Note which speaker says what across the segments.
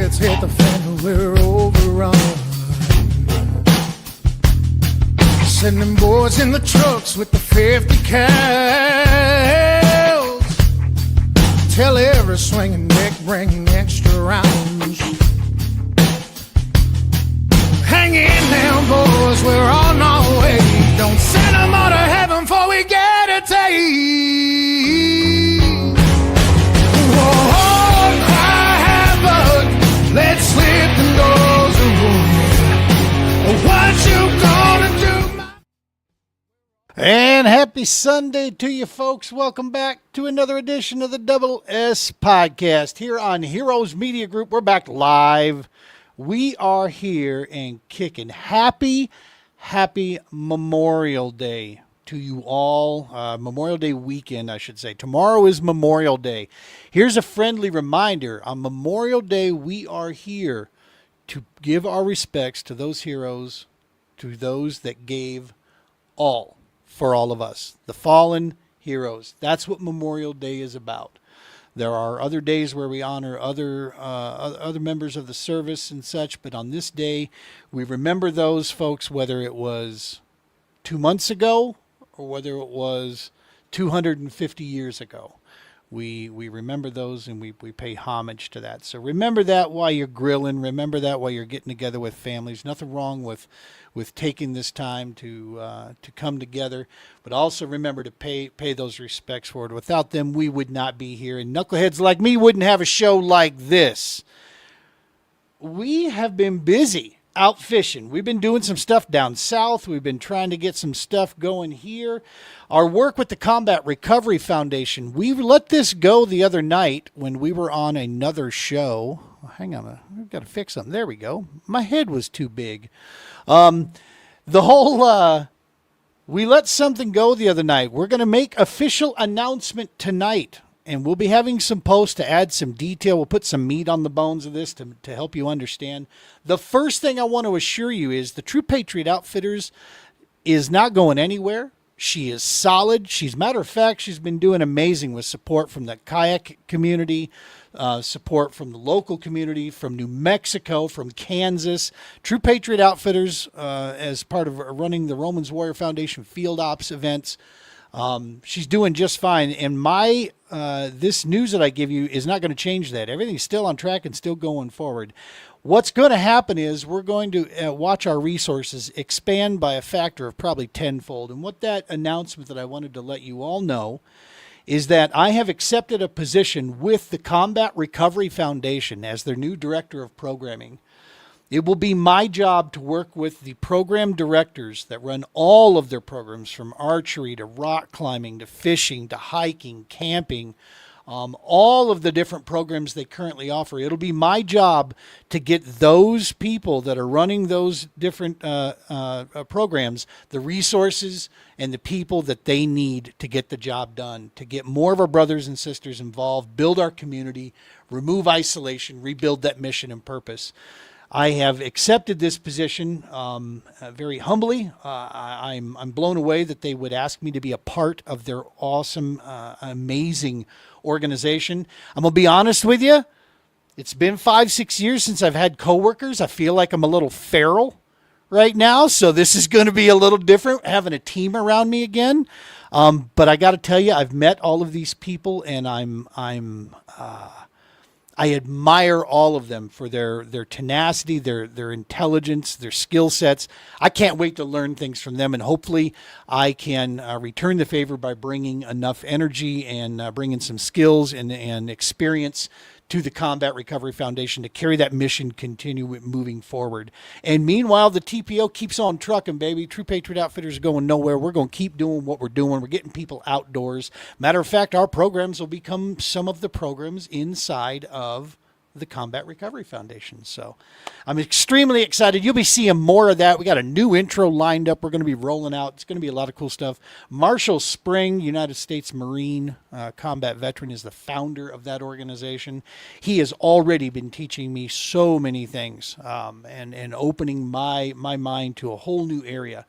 Speaker 1: knuckleheads hit the fan, we're overrun. Sending boys in the trucks with the 50 cals. Tell every swinging dick bringing extra rounds. Hang in now, boys, we're on our way. Don't send them all to heaven before we get a taste. Whoa, cry havoc, let's slip the doors away. What you gonna do?
Speaker 2: And happy Sunday to you folks. Welcome back to another edition of the Double S Podcast here on Heroes Media Group. We're back live. We are here and kicking. Happy Memorial Day to you all. Memorial Day weekend, I should say. Tomorrow is Memorial Day. Here's a friendly reminder. On Memorial Day, we are here to give our respects to those heroes, to those that gave all for all of us, the fallen heroes. That's what Memorial Day is about. There are other days where we honor other members of the service and such, but on this day, we remember those folks, whether it was 2 months ago or whether it was 250 years ago. We remember those and we pay homage to that. So remember that while you're grilling. Remember that while you're getting together with families. Nothing wrong with taking this time to come together, but also remember to pay those respects forward. Without them, we would not be here, and knuckleheads like me wouldn't have a show like this. We have been busy out fishing. We've been doing some stuff down south. We've been trying to get some stuff going here. Our work with the Combat Recovery Foundation, we let this go the other night when we were on another show. Hang on, I've got to fix something. There we go. My head was too big. We let something go the other night. We're going to make official announcement tonight, and we'll be having some posts to add some detail. We'll put some meat on the bones of this to help you understand. The first thing I want to assure you is the True Patriot Outfitters is not going anywhere. She is solid. Matter of fact, she's been doing amazing with support from the kayak community, support from the local community, from New Mexico, from Kansas. True Patriot Outfitters, as part of running the Romans Warrior Foundation Field Ops events, she's doing just fine. And this news that I give you is not going to change that. Everything's still on track and still going forward. What's going to happen is we're going to watch our resources expand by a factor of probably tenfold. And what that announcement that I wanted to let you all know is that I have accepted a position with the Combat Recovery Foundation as their new director of programming. It will be my job to work with the program directors that run all of their programs, from archery to rock climbing to fishing to hiking, camping, all of the different programs they currently offer. It'll be my job to get those people that are running those different programs the resources and the people that they need to get the job done, to get more of our brothers and sisters involved, build our community, remove isolation, rebuild that mission and purpose. I have accepted this position very humbly. I'm blown away that they would ask me to be a part of their awesome, amazing organization. I'm going to be honest with you. It's been 5-6 years since I've had coworkers. I feel like I'm a little feral right now, so this is going to be a little different, having a team around me again. But I got to tell you, I've met all of these people, and I admire all of them for their tenacity, their intelligence, their skill sets. I can't wait to learn things from them, and hopefully I can return the favor by bringing enough energy and bringing some skills and experience to the Combat Recovery Foundation to carry that mission, continue moving forward. And meanwhile, the TPO keeps on trucking, baby. True Patriot Outfitters are going nowhere. We're going to keep doing what we're doing. We're getting people outdoors. Matter of fact, our programs will become some of the programs inside of the Combat Recovery Foundation. So I'm extremely excited. You'll be seeing more of that. We got a new intro lined up. We're going to be rolling out. It's going to be a lot of cool stuff. Marshall Spring, United States Marine combat veteran, is the founder of that organization. He has already been teaching me so many things and opening my mind to a whole new area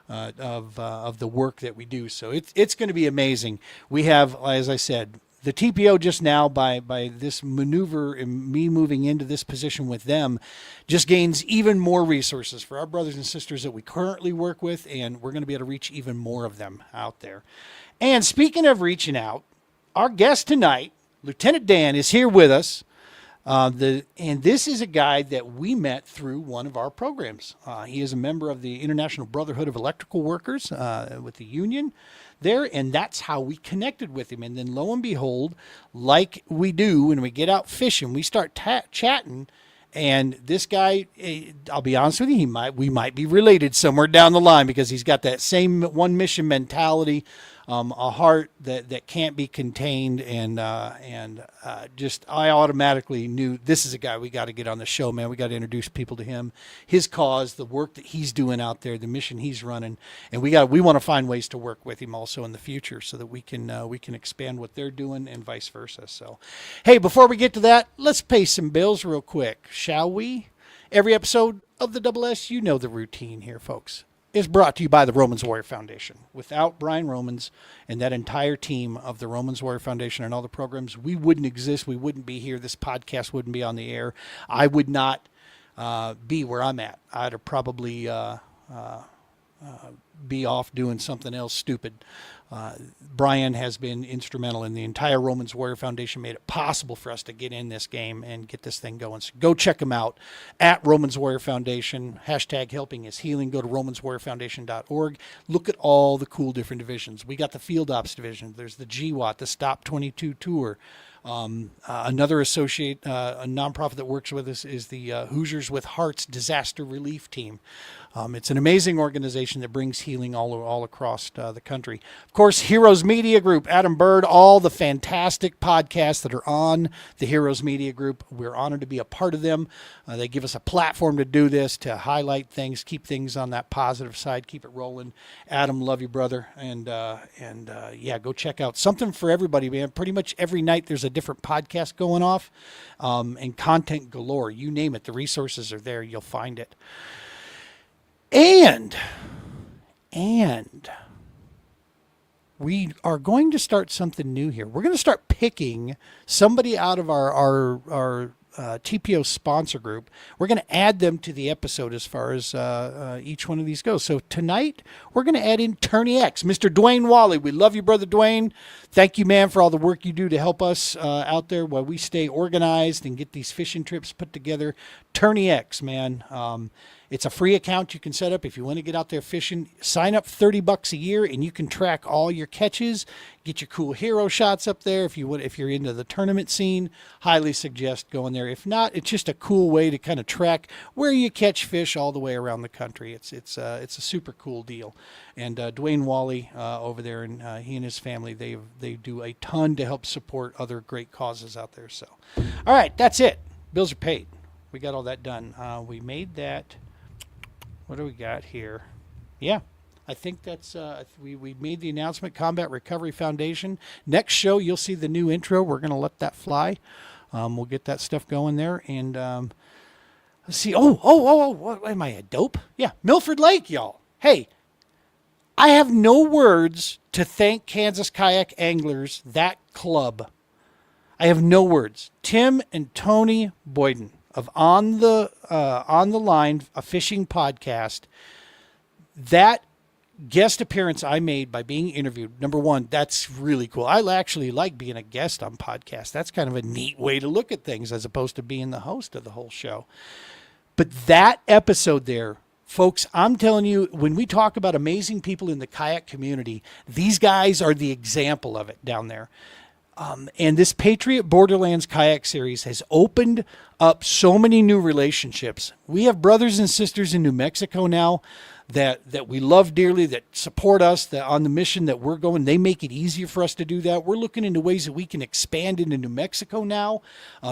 Speaker 2: of the work that we do. So it's going to be amazing. We have, as I said, the TPO just now by this maneuver and me moving into this position with them just gains even more resources for our brothers and sisters that we currently work with, and we're going to be able to reach even more of them out there. And speaking of reaching out, our guest tonight, Lieutenant Dan, is here with us. And this is a guy that we met through one of our programs. He is a member of the International Brotherhood of Electrical Workers with the union there, and that's how we connected with him. And then lo and behold, like we do when we get out fishing, we start chatting. And this guy, I'll be honest with you, we might be related somewhere down the line, because he's got that same one mission mentality, a heart that can't be contained, and just I automatically knew this is a guy we got to get on the show, man. We got to introduce people to him, his cause, the work that he's doing out there, the mission he's running, and we want to find ways to work with him also in the future so that we can expand what they're doing and vice versa. So, hey, before we get to that, let's pay some bills real quick, shall we? Every episode of the Double S, you know the routine here, folks, is brought to you by the Romans Warrior Foundation. Without Brian Romans and that entire team of the Romans Warrior Foundation and all the programs, we wouldn't exist. We wouldn't be here. This podcast wouldn't be on the air. I would not be where I'm at. I'd have probably be off doing something else stupid. Brian has been instrumental in the entire Romans Warrior Foundation, made it possible for us to get in this game and get this thing going. So go check them out at Romans Warrior Foundation. Hashtag helping is healing. Go to romanswarriorfoundation.org. Look at all the cool different divisions. We got the Field Ops division. There's the GWAT, the Stop 22 Tour. Another associate, a nonprofit that works with us is the Hoosiers with Hearts Disaster Relief Team. It's an amazing organization that brings healing all across the country. Of course, Heroes Media Group, Adam Bird, all the fantastic podcasts that are on the Heroes Media Group. We're honored to be a part of them. They give us a platform to do this, to highlight things, keep things on that positive side, keep it rolling. Adam, love you, brother. And yeah, go check out something for everybody, man. Pretty much every night there's a different podcast going off, and content galore. You name it, the resources are there. You'll find it. And we are going to start something new here. We're going to start picking somebody out of our TPO sponsor group. We're going to add them to the episode as far as each one of these goes. So tonight, we're going to add in Tourney X, Mr. Dwayne Wally. We love you, Brother Dwayne. Thank you, man, for all the work you do to help us out there while we stay organized and get these fishing trips put together. Tourney X, man. It's a free account you can set up if you want to get out there fishing. Sign up $30 a year, and you can track all your catches. Get your cool hero shots up there. If you're into the tournament scene, highly suggest going there. If not, it's just a cool way to kind of track where you catch fish all the way around the country. It's a super cool deal. And Dwayne Wally over there, and he and his family, they do a ton to help support other great causes out there. So, all right, that's it. Bills are paid. We got all that done. We made that. What do we got here? Yeah, I think that's, we made the announcement, Combat Recovery Foundation. Next show, you'll see the new intro. We're going to let that fly. We'll get that stuff going there. And let's see. What am I, a dope? Yeah, Milford Lake, y'all. Hey, I have no words to thank Kansas Kayak Anglers, that club. I have no words. Tim and Tony Boyden of On the Line, a fishing podcast. That guest appearance I made by being interviewed, number one, that's really cool. I actually like being a guest on podcasts. That's kind of a neat way to look at things as opposed to being the host of the whole show. But that episode there, folks, I'm telling you, when we talk about amazing people in the kayak community, these guys are the example of it down there. And this Patriot Borderlands kayak series has opened up so many new relationships. We have brothers and sisters in New Mexico now that we love dearly, that support us, that on the mission that we're going. They make it easier for us to do that. We're looking into ways that we can expand into New Mexico now,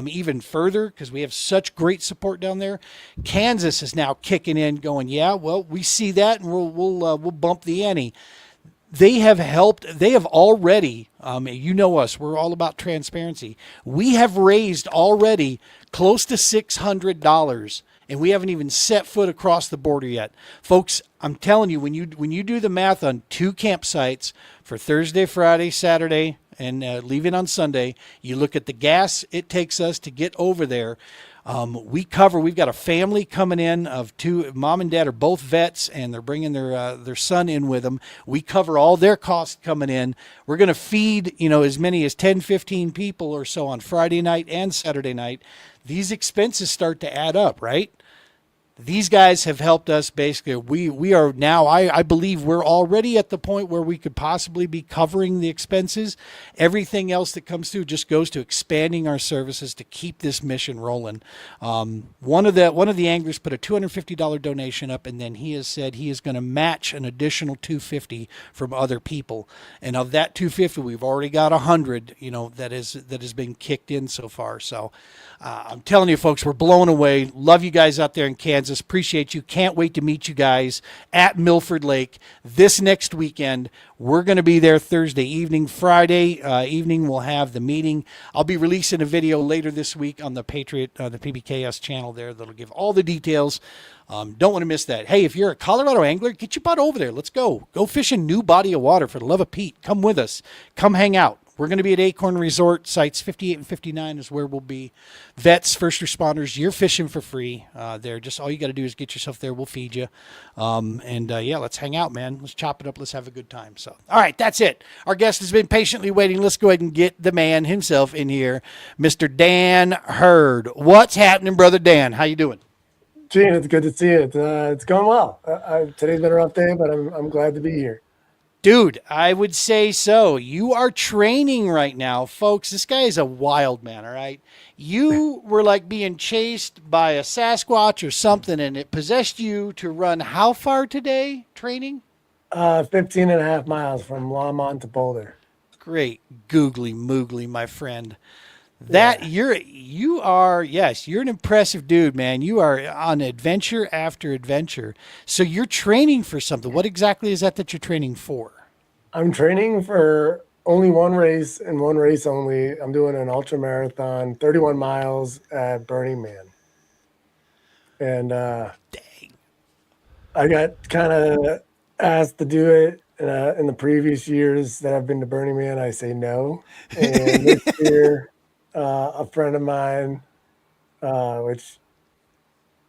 Speaker 2: even further, because we have such great support down there. Kansas is now kicking in, going, yeah, well, we see that, and we'll bump the ante. They have already, you know us, we're all about transparency. We have raised already close to $600, and we haven't even set foot across the border yet. Folks, I'm telling you, when you do the math on 2 campsites for Thursday, Friday, Saturday, and leaving on Sunday. You look at the gas it takes us to get over there. We've got a family coming in of two. Mom and dad are both vets, and they're bringing their son in with them. We cover all their costs coming in. We're going to feed, as many as 10, 15 people or so on Friday night and Saturday night. These expenses start to add up, right? These guys have helped us basically. We are now, I believe we're already at the point where we could possibly be covering the expenses. Everything else that comes through just goes to expanding our services to keep this mission rolling. One of the anglers put a $250 donation up, and then he has said he is going to match an additional $250 from other people. And of that $250, we've already got $100, that has been kicked in so far. So I'm telling you, folks, we're blown away. Love you guys out there in Kansas. Appreciate you. Can't wait to meet you guys at Milford Lake this next weekend. We're going to be there Thursday evening. Friday evening, we'll have the meeting. I'll be releasing a video later this week on the Patriot, the PBKS channel there that'll give all the details. Don't want to miss that. Hey, if you're a Colorado angler, get your butt over there. Let's go. Go fish a new body of water for the love of Pete. Come with us. Come hang out. We're going to be at Acorn Resort. Sites 58 and 59 is where we'll be. Vets, first responders, you're fishing for free there. Just all you got to do is get yourself there. We'll feed you. Let's hang out, man. Let's chop it up. Let's have a good time. So, all right, that's it. Our guest has been patiently waiting. Let's go ahead and get the man himself in here, Mr. Dan Hurd. What's happening, brother Dan? How you doing?
Speaker 3: Gene, it's good to see you. It's going well. Today's been a rough day, but I'm glad to be here.
Speaker 2: Dude, I would say so. You are training right now. Folks, this guy is a wild man, all right? You were like being chased by a Sasquatch or something, and it possessed you to run how far today training?
Speaker 3: 15 and a half miles from Longmont to Boulder.
Speaker 2: Great googly moogly, my friend. That you're an impressive dude, man. You are on adventure after adventure. So you're training for something. What exactly is that you're training for?
Speaker 3: I'm training for only one race and one race only. I'm doing an ultra marathon, 31 miles at Burning Man. And
Speaker 2: Dang.
Speaker 3: I got kind of asked to do it in the previous years that I've been to Burning Man. I say no. And this year, a friend of mine, which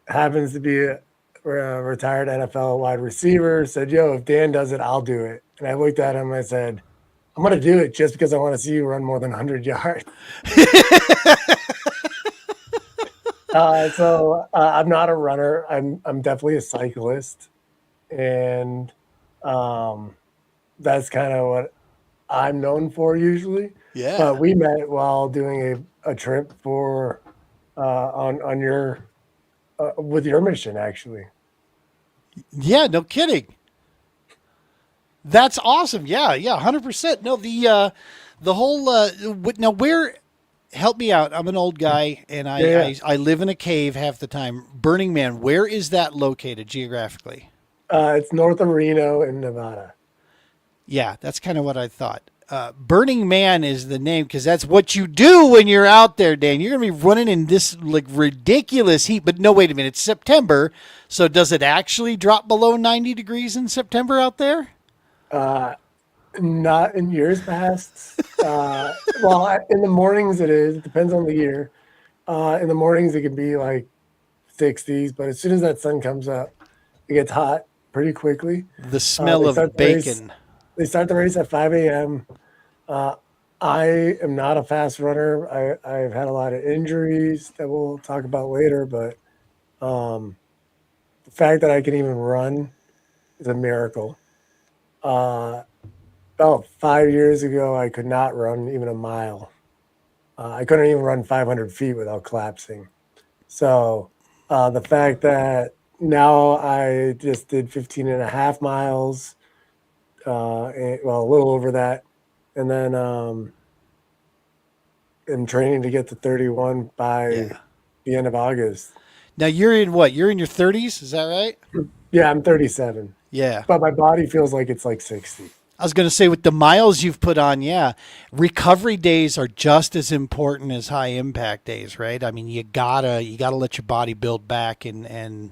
Speaker 3: happens to be a retired NFL wide receiver, said, "Yo, if Dan does it, I'll do it." And I looked at him and I said, "I'm going to do it just because I want to see you run more than 100 yards." I'm not a runner. I'm definitely a cyclist. And that's kind of what I'm known for usually.
Speaker 2: Yeah.
Speaker 3: But we met while doing a trip for on your with your mission, actually.
Speaker 2: Yeah, no kidding. That's awesome. Yeah, 100%. No, the whole now where help me out. I'm an old guy and I live in a cave half the time. Burning Man, where is that located geographically?
Speaker 3: It's north of Reno in Nevada.
Speaker 2: Yeah, that's kind of what I thought. Burning Man is the name because that's what you do when you're out there, Dan. You're going to be running in this like ridiculous heat. But no, wait a minute. It's September. So does it actually drop below 90 degrees in September out there?
Speaker 3: Not in years past. In the mornings it is. It depends on the year. In the mornings it can be like 60s, but as soon as that sun comes up, it gets hot pretty quickly.
Speaker 2: The smell of bacon.
Speaker 3: They start the race at 5 a.m. I am not a fast runner. I've had a lot of injuries that we'll talk about later, but the fact that I can even run is a miracle. About 5 years ago, I could not run even a mile. I couldn't even run 500 feet without collapsing. So the fact that now I just did 15 and a half miles, a little over that. And then I'm training to get to 31 by the end of August.
Speaker 2: Now you're in what? You're in your 30s, is that right?
Speaker 3: Yeah, I'm 37.
Speaker 2: Yeah.
Speaker 3: But my body feels like it's like 60.
Speaker 2: I was going to say with the miles you've put on, recovery days are just as important as high impact days, right? I mean, you gotta let your body build back and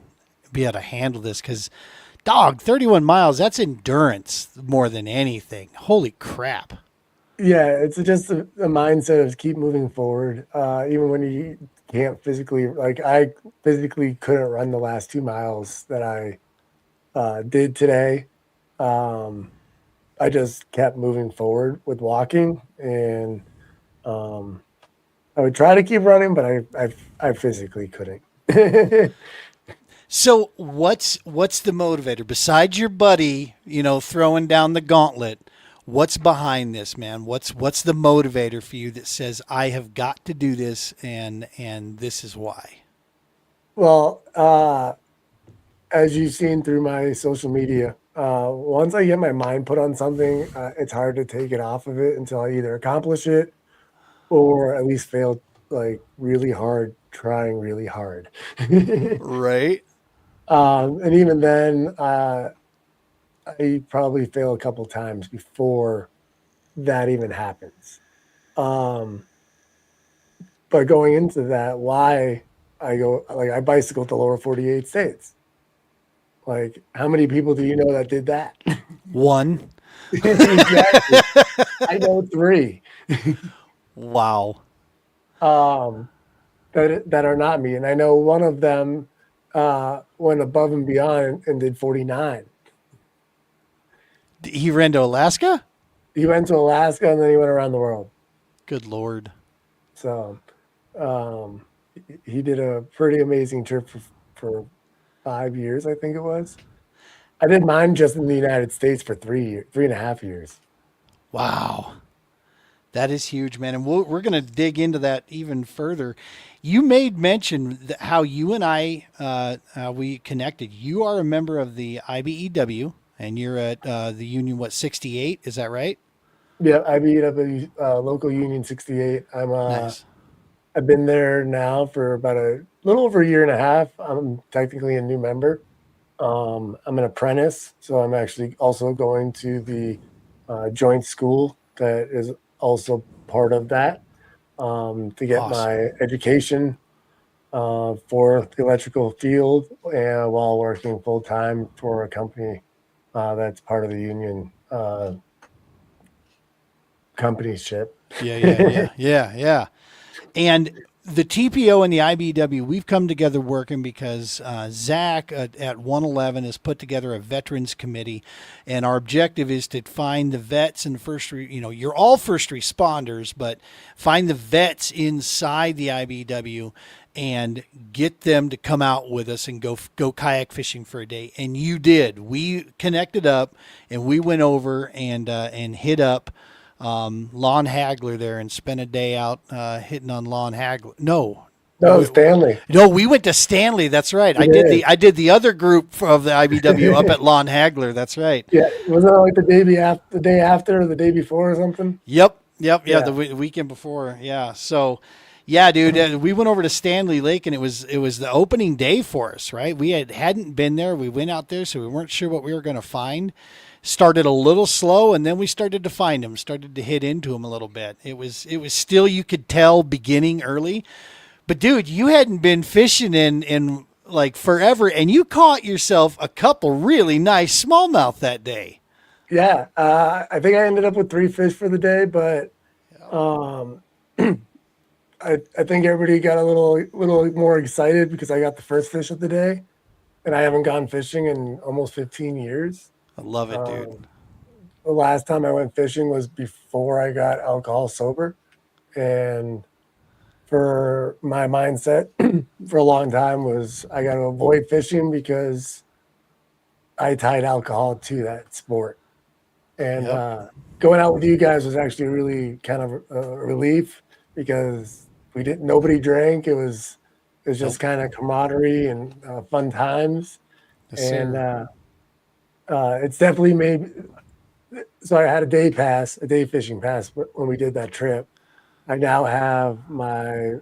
Speaker 2: be able to handle this because, dog, 31 miles, that's endurance more than anything. Holy crap.
Speaker 3: Yeah, it's just a mindset of keep moving forward. Even when you can't physically, like I physically couldn't run the last 2 miles that I did today. Um, I just kept moving forward with walking, and um, I would try to keep running, but I physically couldn't.
Speaker 2: So what's the motivator besides your buddy, throwing down the gauntlet? What's behind this, man? What's the motivator for you that says I have got to do this and this is why?
Speaker 3: Well, as you've seen through my social media, once I get my mind put on something, it's hard to take it off of it until I either accomplish it or at least fail like really hard, trying really hard.
Speaker 2: Right.
Speaker 3: And even then, I probably fail a couple times before that even happens. Um, but going into that, why I bicycled the lower 48 states. Like, how many people do you know that did that?
Speaker 2: One.
Speaker 3: Exactly. I know three
Speaker 2: Wow.
Speaker 3: um, that are not me, and I know one of them went above and beyond and did 49.
Speaker 2: He ran to Alaska?
Speaker 3: He went to Alaska and then he went around the world.
Speaker 2: Good Lord.
Speaker 3: So um, he did a pretty amazing trip for 5 years, I think it was. I did mine just in the United States for 3.5 years.
Speaker 2: Wow. That is huge, man. And we're going to dig into that even further. You made mention that how you and I, we connected. You are a member of the IBEW and you're at the Union, 68? Is that right?
Speaker 3: Yeah, I beat up a local Union 68.
Speaker 2: Nice.
Speaker 3: I've been there now for about a little over a year and a half. I'm technically a new member. I'm an apprentice, so I'm actually also going to the joint school that is also part of that to get
Speaker 2: Awesome.
Speaker 3: my education for the electrical field, and while working full time for a company that's part of the union company ship.
Speaker 2: Yeah. And the TPO and the IBW, we've come together working because Zach at 111 has put together a veterans committee, and our objective is to find the vets and you're all first responders, but find the vets inside the IBW and get them to come out with us and go kayak fishing for a day. And you did. We connected up and we went over and hit up Lon Hagler there and spent a day out hitting on Lon Hagler.
Speaker 3: No, Stanley.
Speaker 2: No, we went to Stanley. That's right. I did the other group of the IBW up at Lon Hagler. That's right.
Speaker 3: Yeah, wasn't it like the day after, or the day before, or something?
Speaker 2: Yep. Yeah, the weekend before. Yeah. So, yeah, dude, we went over to Stanley Lake and it was the opening day for us, right? We hadn't been there. We went out there, so we weren't sure what we were going to find. Started a little slow, and then we started to find him, started to hit into him a little bit. It was still, you could tell, beginning early. But dude, you hadn't been fishing in like forever, and you caught yourself a couple really nice smallmouth that day.
Speaker 3: Yeah, I think I ended up with 3 fish for the day, but I think everybody got a little more excited because I got the first fish of the day, and I haven't gone fishing in almost 15 years.
Speaker 2: I love it, dude.
Speaker 3: The last time I went fishing was before I got alcohol sober, and for my mindset for a long time was I got to avoid fishing because I tied alcohol to that sport. And going out with you guys was actually really kind of a relief because nobody drank. It was just kind of camaraderie and fun times.
Speaker 2: Yes,
Speaker 3: and
Speaker 2: sir.
Speaker 3: It's definitely made. So I had a day fishing pass when we did that trip. I now have my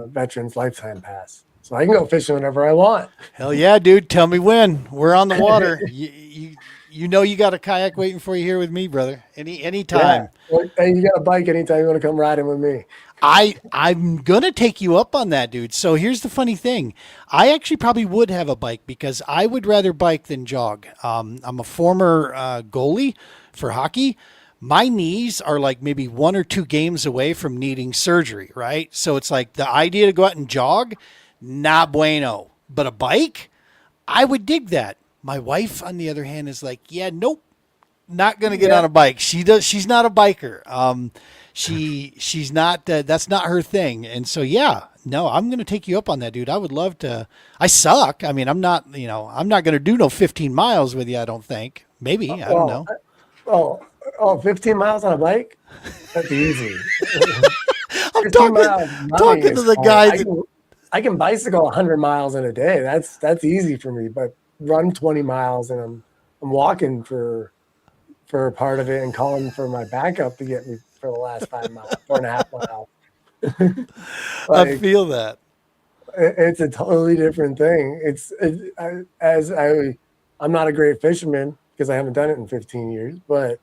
Speaker 3: veterans lifetime pass, so I can go fishing whenever I want.
Speaker 2: Hell yeah, dude! Tell me when we're on the water. You know you got a kayak waiting for you here with me, brother. Any time.
Speaker 3: Yeah. Well, hey, you got a bike anytime you want to come riding with me.
Speaker 2: I'm gonna take you up on that, dude. So here's the funny thing. I actually probably would have a bike because I would rather bike than jog. I'm a former goalie for hockey, my knees are like maybe 1 or 2 games away from needing surgery, right? So it's like the idea to go out and jog, not bueno. But a bike, I would dig that. My wife, on the other hand, is like, yeah, nope, not gonna get
Speaker 3: Yeah.
Speaker 2: on a bike. She's not a biker. She's not. That's not her thing. And so yeah, no, I'm gonna take you up on that, dude. I would love to. I suck. I mean, I'm not. I'm not gonna do no 15 miles with you. I don't think. Maybe I don't
Speaker 3: Well,
Speaker 2: know.
Speaker 3: oh, 15 miles on a bike? That's easy.
Speaker 2: I'm
Speaker 3: 15
Speaker 2: talking
Speaker 3: miles, nothing
Speaker 2: talking to
Speaker 3: is
Speaker 2: the
Speaker 3: hard.
Speaker 2: guy
Speaker 3: I
Speaker 2: that.
Speaker 3: can, I can bicycle 100 miles in a day. That's easy for me. But run 20 miles and I'm walking for a part of it and calling for my backup to get me for the last 5 miles, 4.5 miles.
Speaker 2: I
Speaker 3: Like
Speaker 2: feel that.
Speaker 3: it's a totally different thing. I'm not a great fisherman because I haven't done it in 15 years, but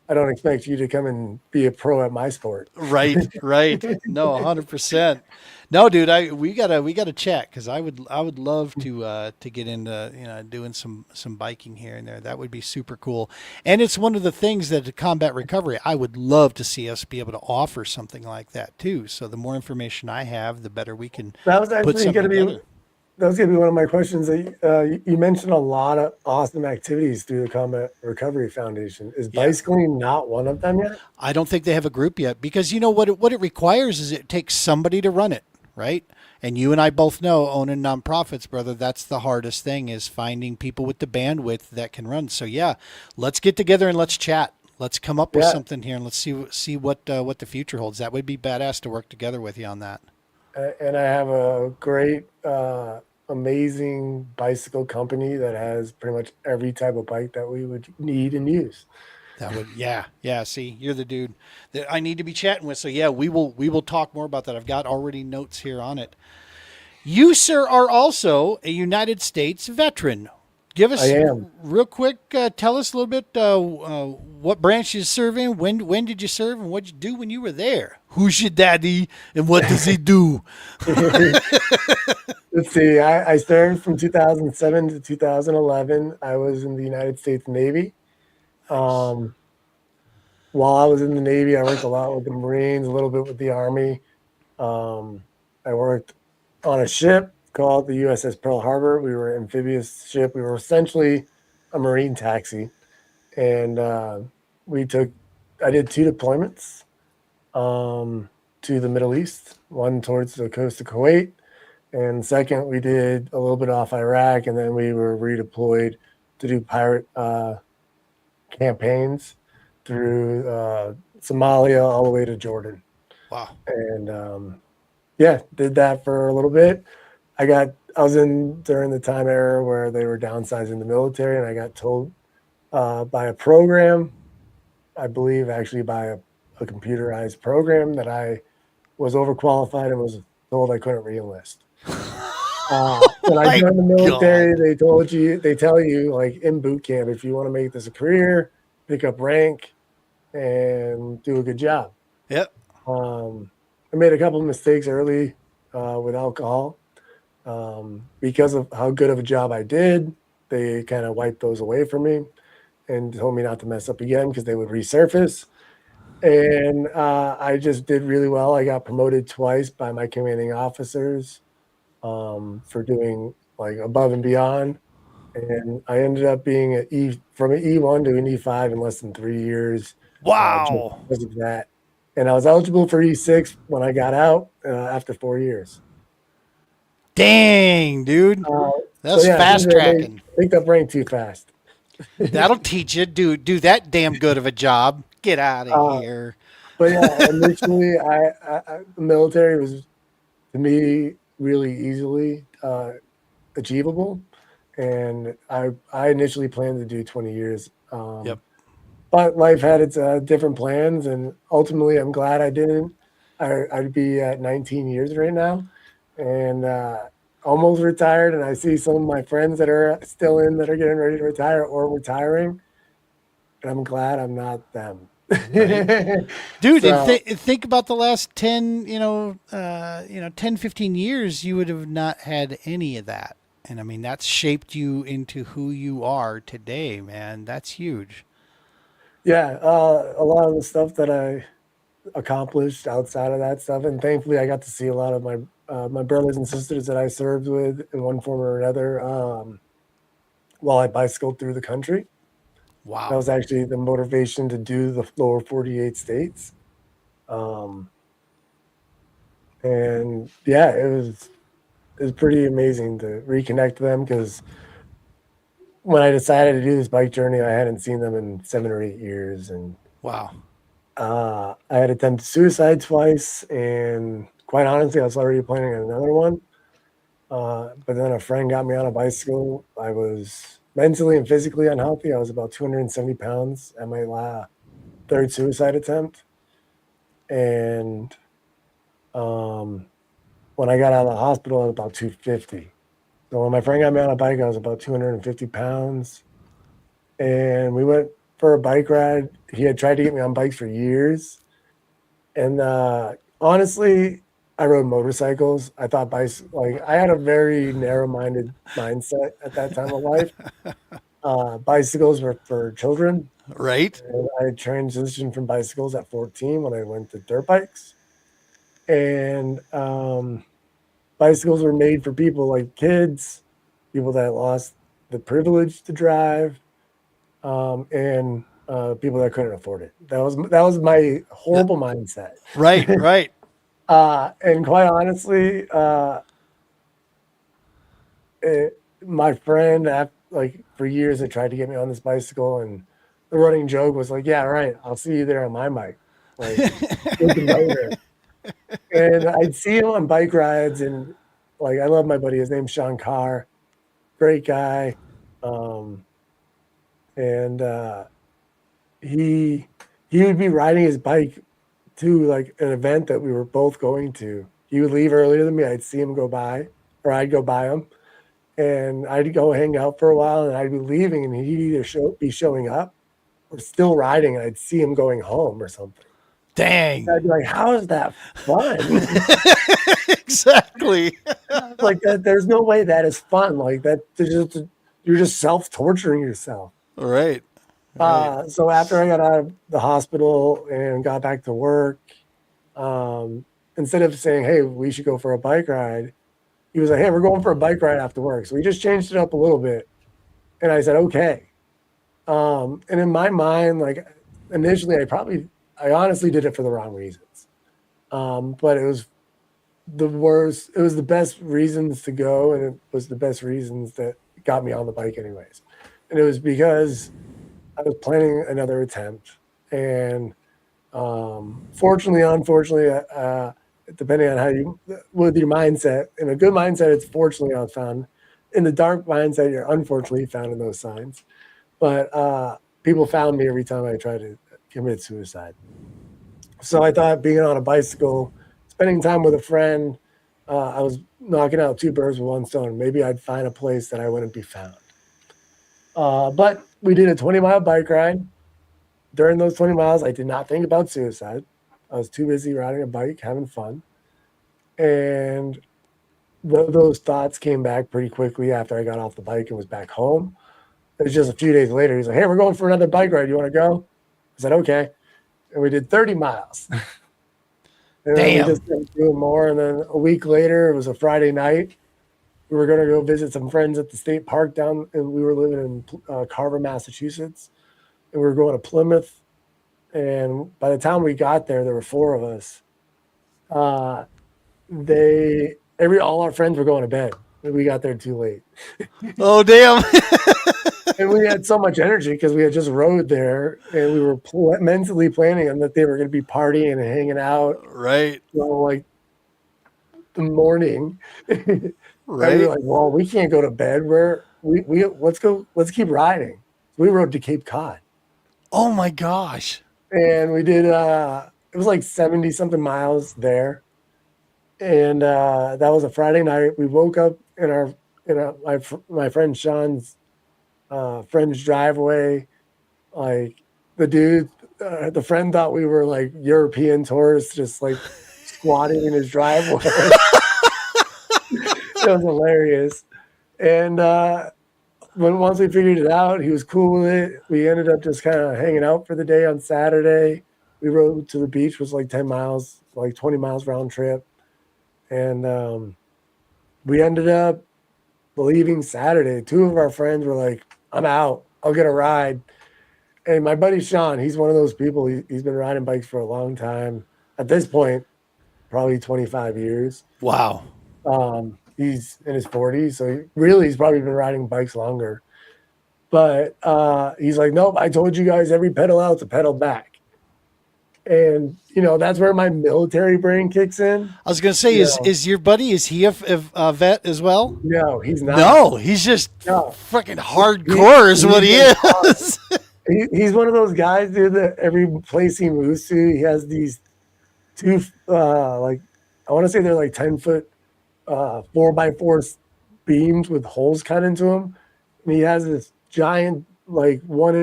Speaker 3: I don't expect you to come and be a pro at my sport.
Speaker 2: Right, right. No, 100%. No, dude, we gotta chat because I would love to get into doing some biking here and there. That would be super cool. And it's one of the things that to combat recovery, I would love to see us be able to offer something like that too. So the more information I have, the better we can
Speaker 3: That was
Speaker 2: put
Speaker 3: actually
Speaker 2: something
Speaker 3: going to be
Speaker 2: together.
Speaker 3: that was going to be one of my questions. You mentioned a lot of awesome activities through the Combat Recovery Foundation. Is
Speaker 2: Yeah.
Speaker 3: bicycling not one of them yet?
Speaker 2: I don't think they have a group yet because you know what it requires is it takes somebody to run it, right? And you and I both know owning nonprofits, brother, that's the hardest thing is finding people with the bandwidth that can run. So yeah, let's get together and let's chat. Let's come up with
Speaker 3: Yeah,
Speaker 2: something here and let's see what the future holds. That would be badass to work together with you on that.
Speaker 3: and I have a great, amazing bicycle company that has pretty much every type of bike that we would need and use.
Speaker 2: That would yeah. See, you're the dude that I need to be chatting with. So yeah, we will talk more about that. I've got already notes here on it. You, sir, are also a United States veteran. Give
Speaker 3: I
Speaker 2: us
Speaker 3: am.
Speaker 2: real quick. Tell us a little bit what branch you serve in. When did you serve, and what did you do when you were there? Who's your daddy, and what does he do?
Speaker 3: Let's see. I served from 2007 to 2011. I was in the United States Navy.
Speaker 2: Nice.
Speaker 3: Um, while I was in the Navy, I worked a lot with the Marines, a little bit with the Army. Um, I worked on a ship called the USS Pearl Harbor. We were an amphibious ship. We were essentially a Marine taxi, and we took. I did 2 deployments to the Middle East. One towards the coast of Kuwait, and second we did a little bit off Iraq, and then we were redeployed to do pirate campaigns through Somalia all the way to Jordan.
Speaker 2: Wow.
Speaker 3: And yeah, did that for a little bit. I was in during the time era where they were downsizing the military, and I got told by a program, I believe actually by a computerized program, that I was overqualified and was told I couldn't reenlist. When I
Speaker 2: My
Speaker 3: joined the military,
Speaker 2: God.
Speaker 3: they tell you like in boot camp, if you want to make this a career, pick up rank and do a good job.
Speaker 2: Yep.
Speaker 3: I made a couple of mistakes early with alcohol. Because of how good of a job I did, they kind of wiped those away from me and told me not to mess up again because they would resurface. And I just did really well. I got promoted twice by my commanding officers for doing like above and beyond. And I ended up being from an E1 to an E5 in less than 3 years, just
Speaker 2: Wow.
Speaker 3: because of that. And I was eligible for E6 when I got out after 4 years.
Speaker 2: Dang, dude.
Speaker 3: Uh, so
Speaker 2: That's
Speaker 3: yeah,
Speaker 2: fast
Speaker 3: essentially I
Speaker 2: tracking.
Speaker 3: picked up rank too fast.
Speaker 2: That'll teach you. Do that damn good of a job. Get out of
Speaker 3: Uh,
Speaker 2: here.
Speaker 3: but yeah, initially, the military was to me really easily achievable, and I initially planned to do 20 years.
Speaker 2: Yep.
Speaker 3: But life had its different plans, and ultimately, I'm glad I didn't. I'd be at 19 years right now, and almost retired. And I see some of my friends that are still in that are getting ready to retire or retiring, and I'm glad I'm not them.
Speaker 2: Right. Dude, and
Speaker 3: So
Speaker 2: think about the last 10, 10, 15 years, you would have not had any of that. And I mean, that's shaped you into who you are today, man. That's huge.
Speaker 3: Yeah, a lot of the stuff that I accomplished outside of that stuff, and thankfully, I got to see a lot of my brothers and sisters that I served with in one form or another while I bicycled through the country. That
Speaker 2: Wow.
Speaker 3: was actually the motivation to do the lower 48 states. Um, and yeah, it was pretty amazing to reconnect to them because when I decided to do this bike journey, I hadn't seen them in 7 or 8 years, and
Speaker 2: Wow.
Speaker 3: I had attempted suicide twice, and quite honestly, I was already planning on another one. But then a friend got me on a bicycle. I was mentally and physically unhealthy. I was about 270 pounds at my third suicide attempt, and um, when I got out of the hospital, I was about 250. So when my friend got me on a bike, I was about 250 pounds, and we went for a bike ride. He had tried to get me on bikes for years, and honestly, I rode motorcycles. I thought bikes like I had a very narrow-minded mindset at that time of life. Bicycles were for children,
Speaker 2: Right?
Speaker 3: and I transitioned from bicycles at 14 when I went to dirt bikes, and bicycles were made for people like kids, people that lost the privilege to drive, and people that couldn't afford it. That was my
Speaker 2: Yeah.
Speaker 3: horrible mindset.
Speaker 2: Right. Right.
Speaker 3: And quite honestly, my friend, like for years, had tried to get me on this bicycle, and the running joke was like, "Yeah, right, I'll see you there on my bike." Like, we can ride there. And I'd see him on bike rides, and like I love my buddy. His name's Sean Carr, great guy, um, and he he would be riding his bike to like an event that we were both going to. He would leave earlier than me. I'd see him go by, or I'd go by him, and I'd go hang out for a while, and I'd be leaving, and he'd either be showing up or still riding, and I'd see him going home or something.
Speaker 2: Dang.
Speaker 3: I'd be like, "How is that fun?"
Speaker 2: Exactly.
Speaker 3: Like that, there's no way that is fun. Like that, you're just self torturing yourself.
Speaker 2: Right. Right.
Speaker 3: So after I got out of the hospital and got back to work, instead of saying, "Hey, we should go for a bike ride," he was like, "Hey, we're going for a bike ride after work." So we just changed it up a little bit, and I said, "Okay." And in my mind, like initially, I honestly did it for the wrong reasons. But it was the worst. It was the best reasons to go, and it was the best reasons that got me on the bike, anyways. And it was because I was planning another attempt, and fortunately, unfortunately, depending on how you with your mindset. In a good mindset, it's fortunately I found. In the dark mindset, you're unfortunately found in those signs. But people found me every time I tried to commit suicide. So I thought being on a bicycle, spending time with a friend, I was knocking out two birds with one stone. Maybe I'd find a place that I wouldn't be found. But we did a 20-mile bike ride. During those 20 miles, I did not think about suicide. I was too busy riding a bike, having fun. And those thoughts came back pretty quickly after I got off the bike and was back home. It was just a few days later. He's like, "Hey, we're going for another bike ride. You want to go?" I said, "Okay." And we did 30 miles. And then we
Speaker 2: Damn.
Speaker 3: just kept doing more. And then a week later, it was a Friday night. We were going to go visit some friends at the state park down, and we were living in Carver, Massachusetts. And we were going to Plymouth. And by the time we got there were four of us. All our friends were going to bed. We got there too late.
Speaker 2: Oh, damn.
Speaker 3: And we had so much energy because we had just rode there, and we were mentally planning on that they were going to be partying and hanging out,
Speaker 2: Right.
Speaker 3: like the morning. And we were
Speaker 2: Right.
Speaker 3: like, "Well, we can't go to bed. Let's keep riding." So we rode to Cape Cod,
Speaker 2: Oh my gosh.
Speaker 3: and we did. It was like 70 something miles there, and that was a Friday night. We woke up my friend Sean's friend's driveway. Like the friend thought we were like European tourists, just like squatting in his driveway. It was hilarious. And once we figured it out, he was cool with it. We ended up just kind of hanging out for the day on Saturday. We rode to the beach, it was like 10 miles, like 20 miles round trip. And we ended up leaving Saturday. Two of our friends were like, I'm out. I'll get a ride. And my buddy Sean, he's one of those people. He's been riding bikes for a long time. At this point, probably 25 years.
Speaker 2: Wow.
Speaker 3: He's in his 40s, so he's probably been riding bikes longer. But he's like, nope, I told you guys every pedal out's a pedal back. And, that's where my military brain kicks in.
Speaker 2: I was going to say, is your buddy, is he a vet as well?
Speaker 3: No, he's not.
Speaker 2: No, he's just fucking hardcore is what he is.
Speaker 3: He's one of those guys, dude, that every place he moves to, he has these two, I want to say they're like 10-foot 4x4 beams with holes cut into them. And he has this giant, like 1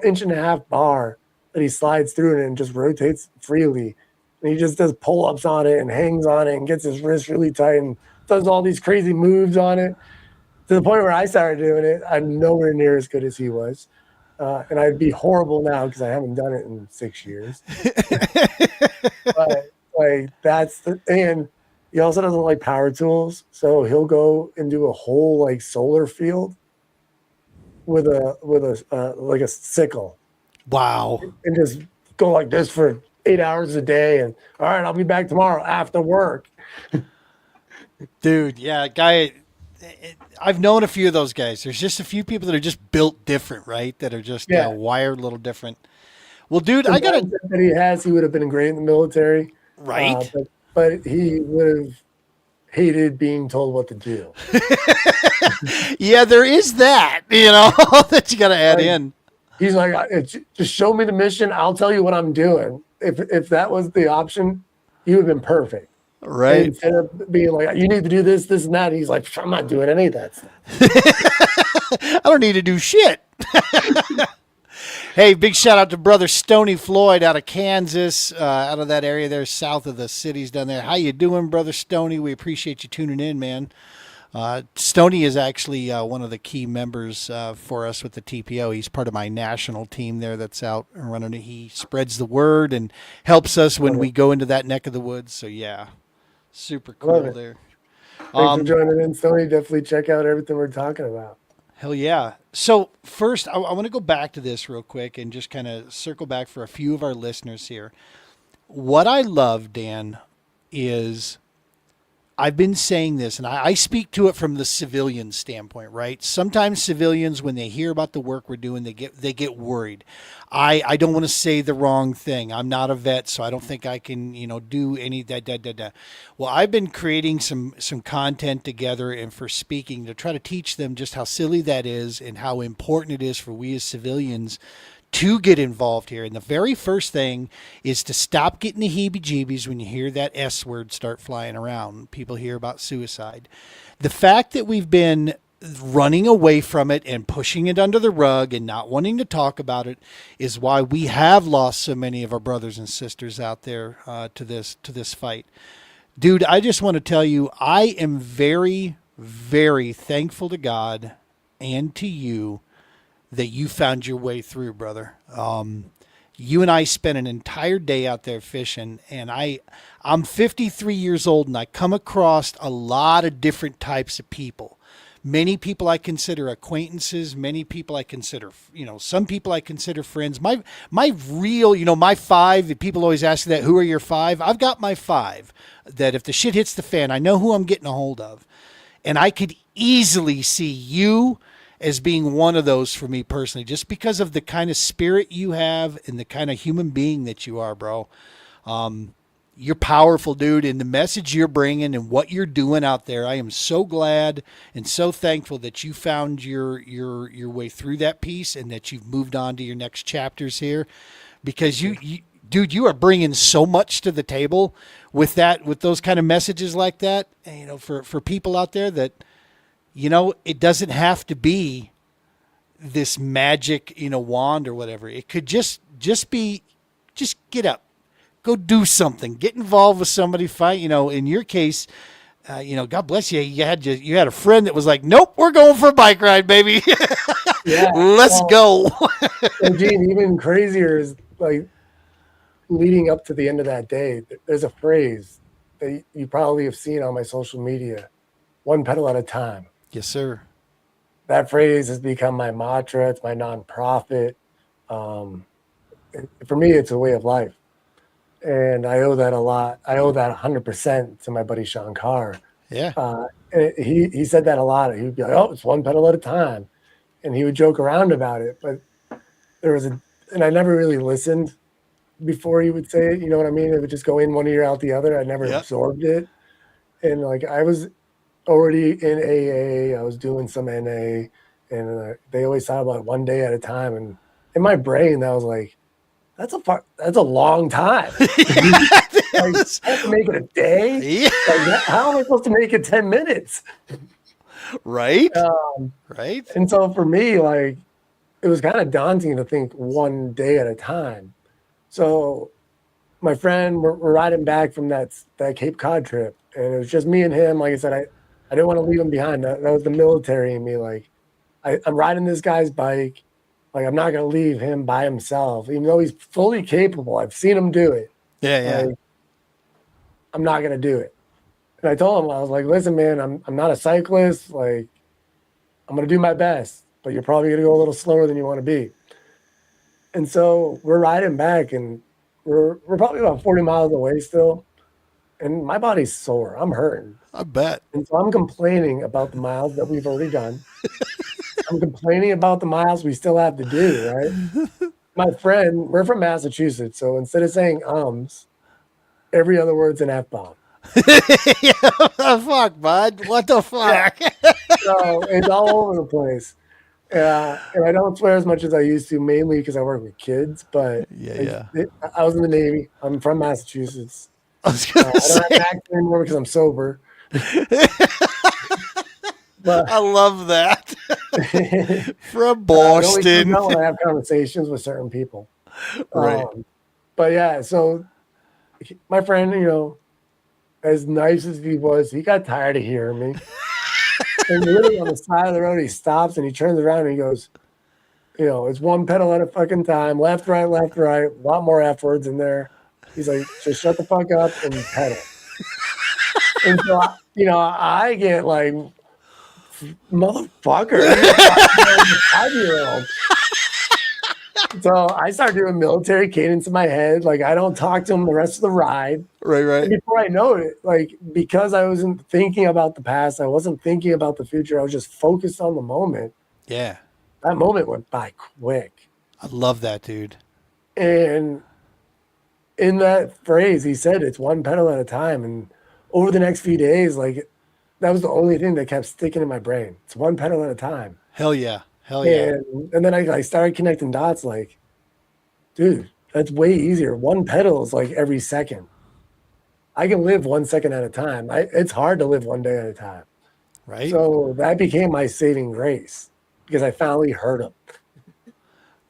Speaker 3: inch and a half bar that he slides through it and just rotates freely. And he just does pull-ups on it and hangs on it and gets his wrist really tight and does all these crazy moves on it. To the point where I started doing it, I'm nowhere near as good as he was. And I'd be horrible now because I haven't done it in 6 years. But and he also doesn't like power tools, so he'll go and do a whole like solar field with a sickle.
Speaker 2: Wow.
Speaker 3: And just go like this for 8 hours a day, and all right, I'll be back tomorrow after work.
Speaker 2: Dude, yeah, guy. I've known a few of those guys. There's just a few people that are just built different, right? That are just wired a little different. Well, dude, I got
Speaker 3: that he would have been great in the military,
Speaker 2: right?
Speaker 3: But he would have hated being told what to do.
Speaker 2: Yeah, there is that, that you got to add in.
Speaker 3: He's like, just show me the mission. I'll tell you what I'm doing. If that was the option, he would have been perfect.
Speaker 2: Right.
Speaker 3: And instead of being like, you need to do this, this, and that, he's like, I'm not doing any of that stuff.
Speaker 2: I don't need to do shit. Hey, big shout out to brother Stony Floyd out of Kansas, out of that area there, south of the cities down there. How you doing, brother Stony? We appreciate you tuning in, man. Stony is actually one of the key members for us with the TPO. He's part of my national team there that's out running. He spreads the word and helps us when we go into that neck of the woods. So, yeah, super cool there.
Speaker 3: Thanks for joining in, Stony. Definitely check out everything we're talking about.
Speaker 2: Hell yeah. So first, I want to go back to this real quick and just kind of circle back for a few of our listeners here. What I love, Dan, is I've been saying this, and I speak to it from the civilian standpoint, right? Sometimes civilians, when they hear about the work we're doing, they get worried. I don't want to say the wrong thing. I'm not a vet, so I don't think I can, do any that. Well, I've been creating some content together and for speaking to try to teach them just how silly that is and how important it is for we as civilians to get involved here. And the very first thing is to stop getting the heebie-jeebies when you hear that S word start flying around. People hear about suicide. The fact that we've been running away from it and pushing it under the rug and not wanting to talk about it is why we have lost so many of our brothers and sisters out there to this fight. Dude, I just want to tell you, I am very, very thankful to God and to you that you found your way through, brother. You and I spent an entire day out there fishing, and I'm 53 years old, and I come across a lot of different types of people. Many people I consider acquaintances. Many people I consider, some people I consider friends. My real, my five, people always ask that, who are your five? I've got my five that if the shit hits the fan, I know who I'm getting a hold of. And I could easily see you as being one of those for me personally, just because of the kind of spirit you have and the kind of human being that you are, bro. You're powerful, dude, and the message you're bringing and what you're doing out there. I am so glad and so thankful that you found your way through that piece and that you've moved on to your next chapters here, because dude, you are bringing so much to the table with those kind of messages like that. And, for people out there that, it doesn't have to be this magic, wand or whatever. It could just be, just get up. Go do something. Get involved with somebody. Fight. In your case, God bless you. You had a friend that was like, nope, we're going for a bike ride, baby.
Speaker 3: Yeah.
Speaker 2: Let's go.
Speaker 3: And Gene, even crazier is like leading up to the end of that day, there's a phrase that you probably have seen on my social media: one pedal at a time.
Speaker 2: Yes, sir.
Speaker 3: That phrase has become my mantra. It's my nonprofit. Um, for me, it's a way of life. And I owe that a lot. I owe that 100% to my buddy Sean Carr.
Speaker 2: Yeah.
Speaker 3: And he said that a lot. He'd be like, "Oh, it's one pedal at a time," and he would joke around about it. But there was and I never really listened before he would say it. You know what I mean? It would just go in one ear out the other. I never
Speaker 2: Yep.
Speaker 3: absorbed it. And like I was already in AA. I was doing some NA, and they always talk about one day at a time. And in my brain, that was like, that's a long time. Like, I have to make it a day.
Speaker 2: Yeah.
Speaker 3: Like, how am I supposed to make it 10 minutes?
Speaker 2: Right. Right.
Speaker 3: And so for me, like, it was kind of daunting to think one day at a time. So my friend, we're riding back from that Cape Cod trip, and it was just me and him. Like I said, I didn't want to leave him behind. That was the military in me. Like, I'm riding this guy's bike. Like, I'm not going to leave him by himself, even though he's fully capable. I've seen him do it.
Speaker 2: Yeah.
Speaker 3: Like, I'm not going to do it. And I told him, I was like, listen, man, I'm not a cyclist. Like, I'm going to do my best, but you're probably going to go a little slower than you want to be. And so we're riding back, and we're probably about 40 miles away still. And my body's sore. I'm hurting.
Speaker 2: I bet.
Speaker 3: And so I'm complaining about the miles that we've already done. I'm complaining about the miles we still have to do, right? My friend, we're from Massachusetts, so instead of saying every other word's an F-bomb.
Speaker 2: Yeah, what the fuck, bud? What the fuck?
Speaker 3: So it's all over the place. And I don't swear as much as I used to, mainly because I work with kids, but I was in the Navy. I'm from Massachusetts.
Speaker 2: I was gonna
Speaker 3: I don't
Speaker 2: say.
Speaker 3: have an accent anymore because I'm sober. But
Speaker 2: I love that. From
Speaker 3: it only comes
Speaker 2: Boston.
Speaker 3: out when I have conversations with certain people.
Speaker 2: Right.
Speaker 3: But yeah, so my friend, as nice as he was, he got tired of hearing me. And literally on the side of the road, he stops and he turns around and he goes, it's one pedal at a fucking time, left, right, a lot more F words in there. He's like, just shut the fuck up and pedal. And so, I get like, motherfucker, you're a 5-year-old. So I start doing military cadence in my head. Like, I don't talk to him the rest of the ride.
Speaker 2: Right.
Speaker 3: And before I know it, like, because I wasn't thinking about the past, I wasn't thinking about the future, I was just focused on the moment.
Speaker 2: Yeah.
Speaker 3: That moment went by quick.
Speaker 2: I love that, dude.
Speaker 3: And in that phrase, he said it's one pedal at a time. And over the next few days, like, that was the only thing that kept sticking in my brain. It's one pedal at a time.
Speaker 2: Hell yeah. Hell yeah.
Speaker 3: And then I started connecting dots like, dude, that's way easier. One pedal is like every second. I can live 1 second at a time. It's hard to live one day at a time.
Speaker 2: Right.
Speaker 3: So that became my saving grace because I finally heard him.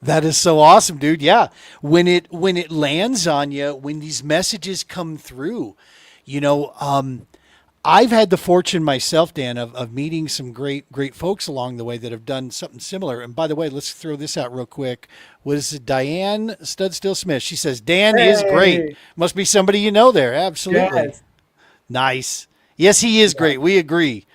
Speaker 2: That is so awesome, dude. Yeah. When it lands on you, when these messages come through, I've had the fortune myself, Dan, of meeting some great folks along the way that have done something similar. And by the way, let's throw this out real quick. Was it Diane Studstill Smith? She says, Dan is great. Must be somebody you know there. Absolutely.
Speaker 3: Yes.
Speaker 2: Nice. Yes, he is great. We agree.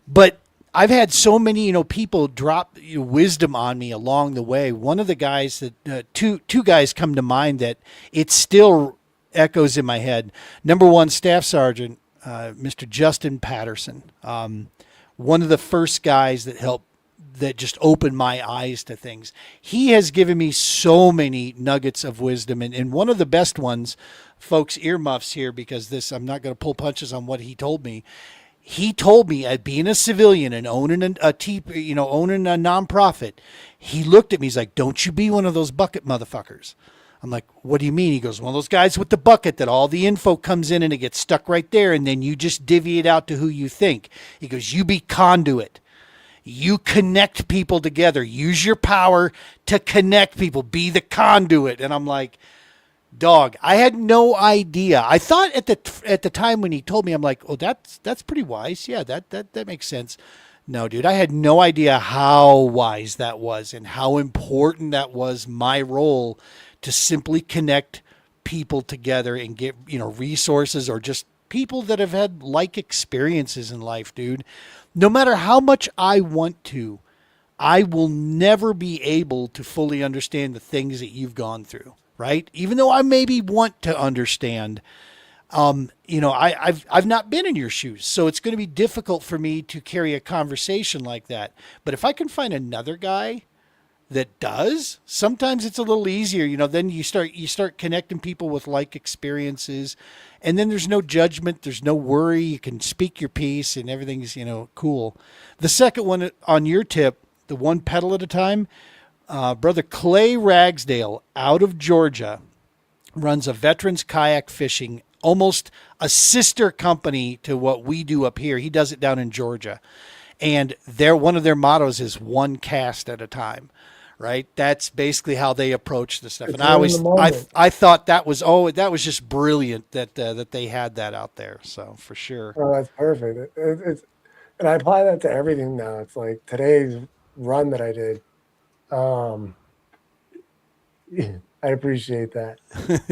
Speaker 2: But I've had so many, people drop wisdom on me along the way. One of the guys that two guys come to mind that it still echoes in my head. Number one, Staff Sergeant Mr. Justin Patterson, one of the first guys that just opened my eyes to things. He has given me so many nuggets of wisdom, and one of the best ones, folks, earmuffs here because I'm not going to pull punches on what he told me. He told me, at being a civilian and owning owning a nonprofit, he looked at me. He's like, "Don't you be one of those bucket motherfuckers." I'm like, "What do you mean?" He goes, "One of those guys with the bucket that all the info comes in and it gets stuck right there, and then you just divvy it out to who you think." He goes, "You be conduit. You connect people together. Use your power to connect people. Be the conduit." And I'm like, Dog, I had no idea. I thought at the time when he told me, I'm like, oh, that's pretty wise. Yeah, that makes sense. No, dude, I had no idea how wise that was and how important that was. My role to simply connect people together and get resources or just people that have had like experiences in life, dude. No matter how much I want to, I will never be able to fully understand the things that you've gone through, right? Even though I maybe want to understand, I've not been in your shoes, so it's going to be difficult for me to carry a conversation like that. But if I can find another guy that does, sometimes it's a little easier. Then you start connecting people with like experiences, and then there's no judgment, there's no worry. You can speak your piece, and everything's cool. The second one on your tip, the one pedal at a time, brother Clay Ragsdale out of Georgia runs a veterans kayak fishing, almost a sister company to what we do up here. He does it down in Georgia. And one of their mottos is one cast at a time, right? That's basically how they approach the stuff.
Speaker 3: It's
Speaker 2: And I always,
Speaker 3: in the moment.
Speaker 2: I thought that was just brilliant that they had that out there. So for sure.
Speaker 3: Oh, that's perfect. It's and I apply that to everything now. It's like today's run that I did. Um, I appreciate that.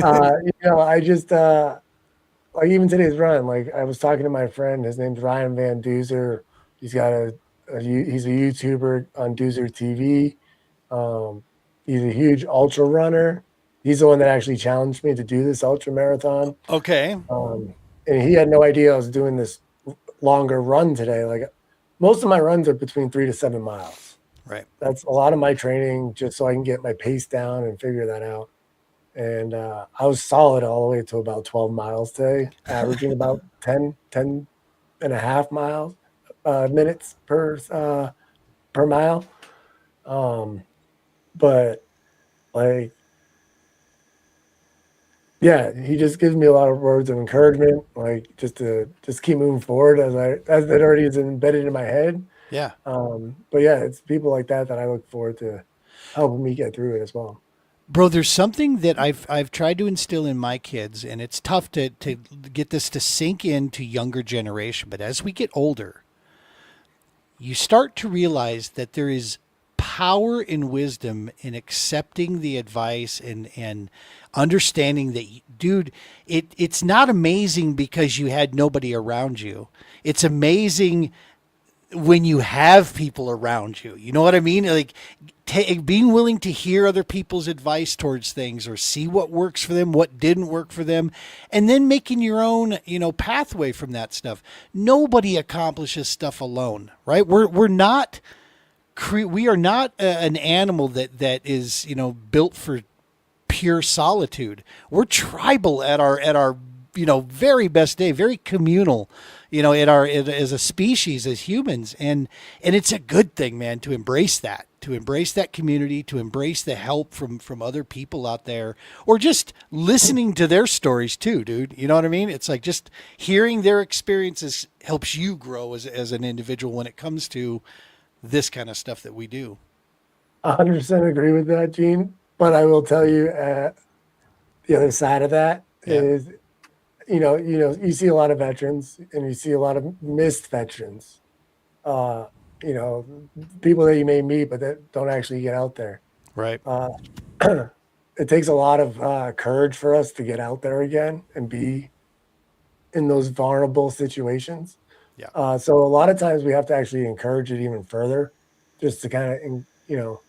Speaker 3: I just like even today's run. Like I was talking to my friend. His name's Ryan Van Duzer. He's got he's a YouTuber on Duzer TV. He's a huge ultra runner. He's the one that actually challenged me to do this ultra marathon.
Speaker 2: Okay.
Speaker 3: And he had no idea I was doing this longer run today. Like most of my runs are between 3 to 7 miles.
Speaker 2: Right.
Speaker 3: That's a lot of my training just so I can get my pace down and figure that out. And I was solid all the way to about 12 miles today, averaging about 10 and a half minutes per mile. But like, yeah, he just gives me a lot of words of encouragement, like just keep moving forward as it already is embedded in my head.
Speaker 2: Yeah.
Speaker 3: But yeah, it's people like that I look forward to helping me get through it as well.
Speaker 2: Bro, there's something that I've tried to instill in my kids, and it's tough to get this to sink into younger generation. But as we get older, you start to realize that there is power and wisdom in accepting the advice and understanding that, dude, it's not amazing because you had nobody around you. It's amazing when you have people around you. You know what I mean? Like being willing to hear other people's advice towards things or see what works for them, what didn't work for them, and then making your own, pathway from that stuff. Nobody accomplishes stuff alone, right? We are not an animal that is, built for pure solitude. We're tribal at our very best day, very communal, as a species, as humans. And it's a good thing, man, to embrace that community, to embrace the help from other people out there, or just listening to their stories too, dude. You know what I mean? It's like just hearing their experiences helps you grow as an individual when it comes to this kind of stuff that we do.
Speaker 3: 100% agree with that, Gene. But I will tell you, the other side of that is, you see a lot of veterans and you see a lot of missed veterans. People that you may meet but that don't actually get out there.
Speaker 2: Right.
Speaker 3: It takes a lot of courage for us to get out there again and be in those vulnerable situations.
Speaker 2: Yeah.
Speaker 3: So a lot of times we have to actually encourage it even further, just to kind of,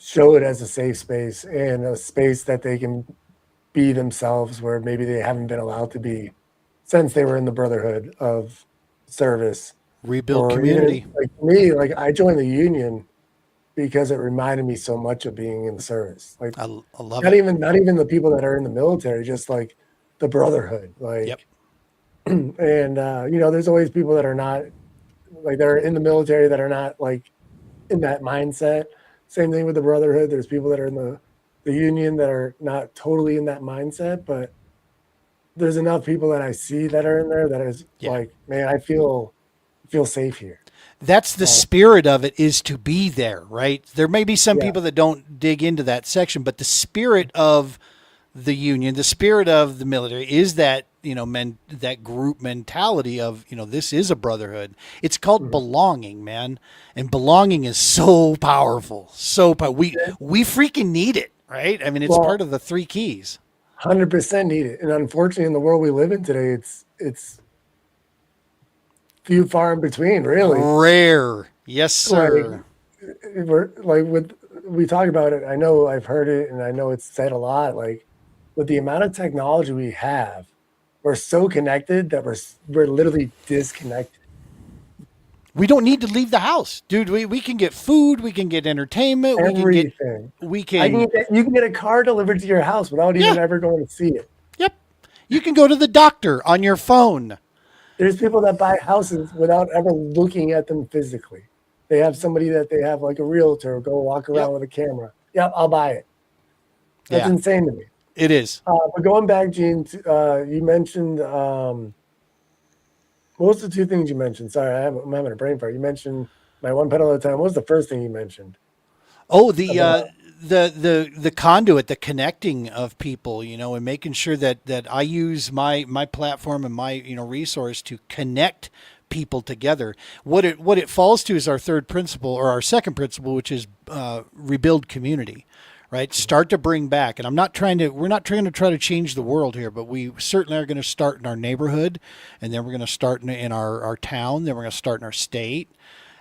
Speaker 3: show it as a safe space and a space that they can be themselves where maybe they haven't been allowed to be since they were in the brotherhood of service.
Speaker 2: Rebuild community.
Speaker 3: Even, like me, like I joined the union because it reminded me so much of being in the service. Like
Speaker 2: I love
Speaker 3: not
Speaker 2: it.
Speaker 3: even the people that are in the military, just like the brotherhood. Like,
Speaker 2: Yep.
Speaker 3: And there's always people that are not like they're in the military that are not like in that mindset. Same thing with the brotherhood. There's people that are in the union that are not totally in that mindset, but there's enough people that I see that are in there that is like, man, I feel safe here.
Speaker 2: That's the spirit of it, is to be there, right? There may be some people that don't dig into that section, but the spirit of the Union, the spirit of the military is that, that group mentality of, this is a brotherhood. It's called belonging, man. And belonging is so powerful. We freaking need it, right? I mean, it's part
Speaker 3: Well,
Speaker 2: of the three keys.
Speaker 3: 100% need it. And unfortunately, in the world we live in today, it's few far in between, really.
Speaker 2: Rare. Yes,
Speaker 3: Like
Speaker 2: sir.
Speaker 3: we talk about it. I know I've heard it, and I know it's said a lot. Like with the amount of technology we have, we're so connected that we're literally disconnected.
Speaker 2: We don't need to leave the house, dude. We can get food, we can get entertainment,
Speaker 3: Everything.
Speaker 2: we can,
Speaker 3: You can get a car delivered to your house without
Speaker 2: yeah,
Speaker 3: even ever going to see it.
Speaker 2: yep. You can go to the doctor on your phone.
Speaker 3: There's people that buy houses without ever looking at them physically. They have somebody that they have like a realtor go walk around
Speaker 2: Yep.
Speaker 3: with a camera. Yep, I'll buy it. That's
Speaker 2: Yeah,
Speaker 3: insane to me.
Speaker 2: it is.
Speaker 3: But going back, Gene, you mentioned what was the two things you mentioned? Sorry, I'm having a brain fart. You mentioned my one pedal at a time. What was the first thing you mentioned
Speaker 2: Oh,
Speaker 3: about?
Speaker 2: the conduit, the connecting of people, and making sure that I use my platform and my resource to connect people together. What it falls to is our third principle or our second principle, which is rebuild community. Right, start to bring back, and we're not trying to try to change the world here, but we certainly are going to start in our neighborhood, and then we're going to start in our town, then we're going to start in our state,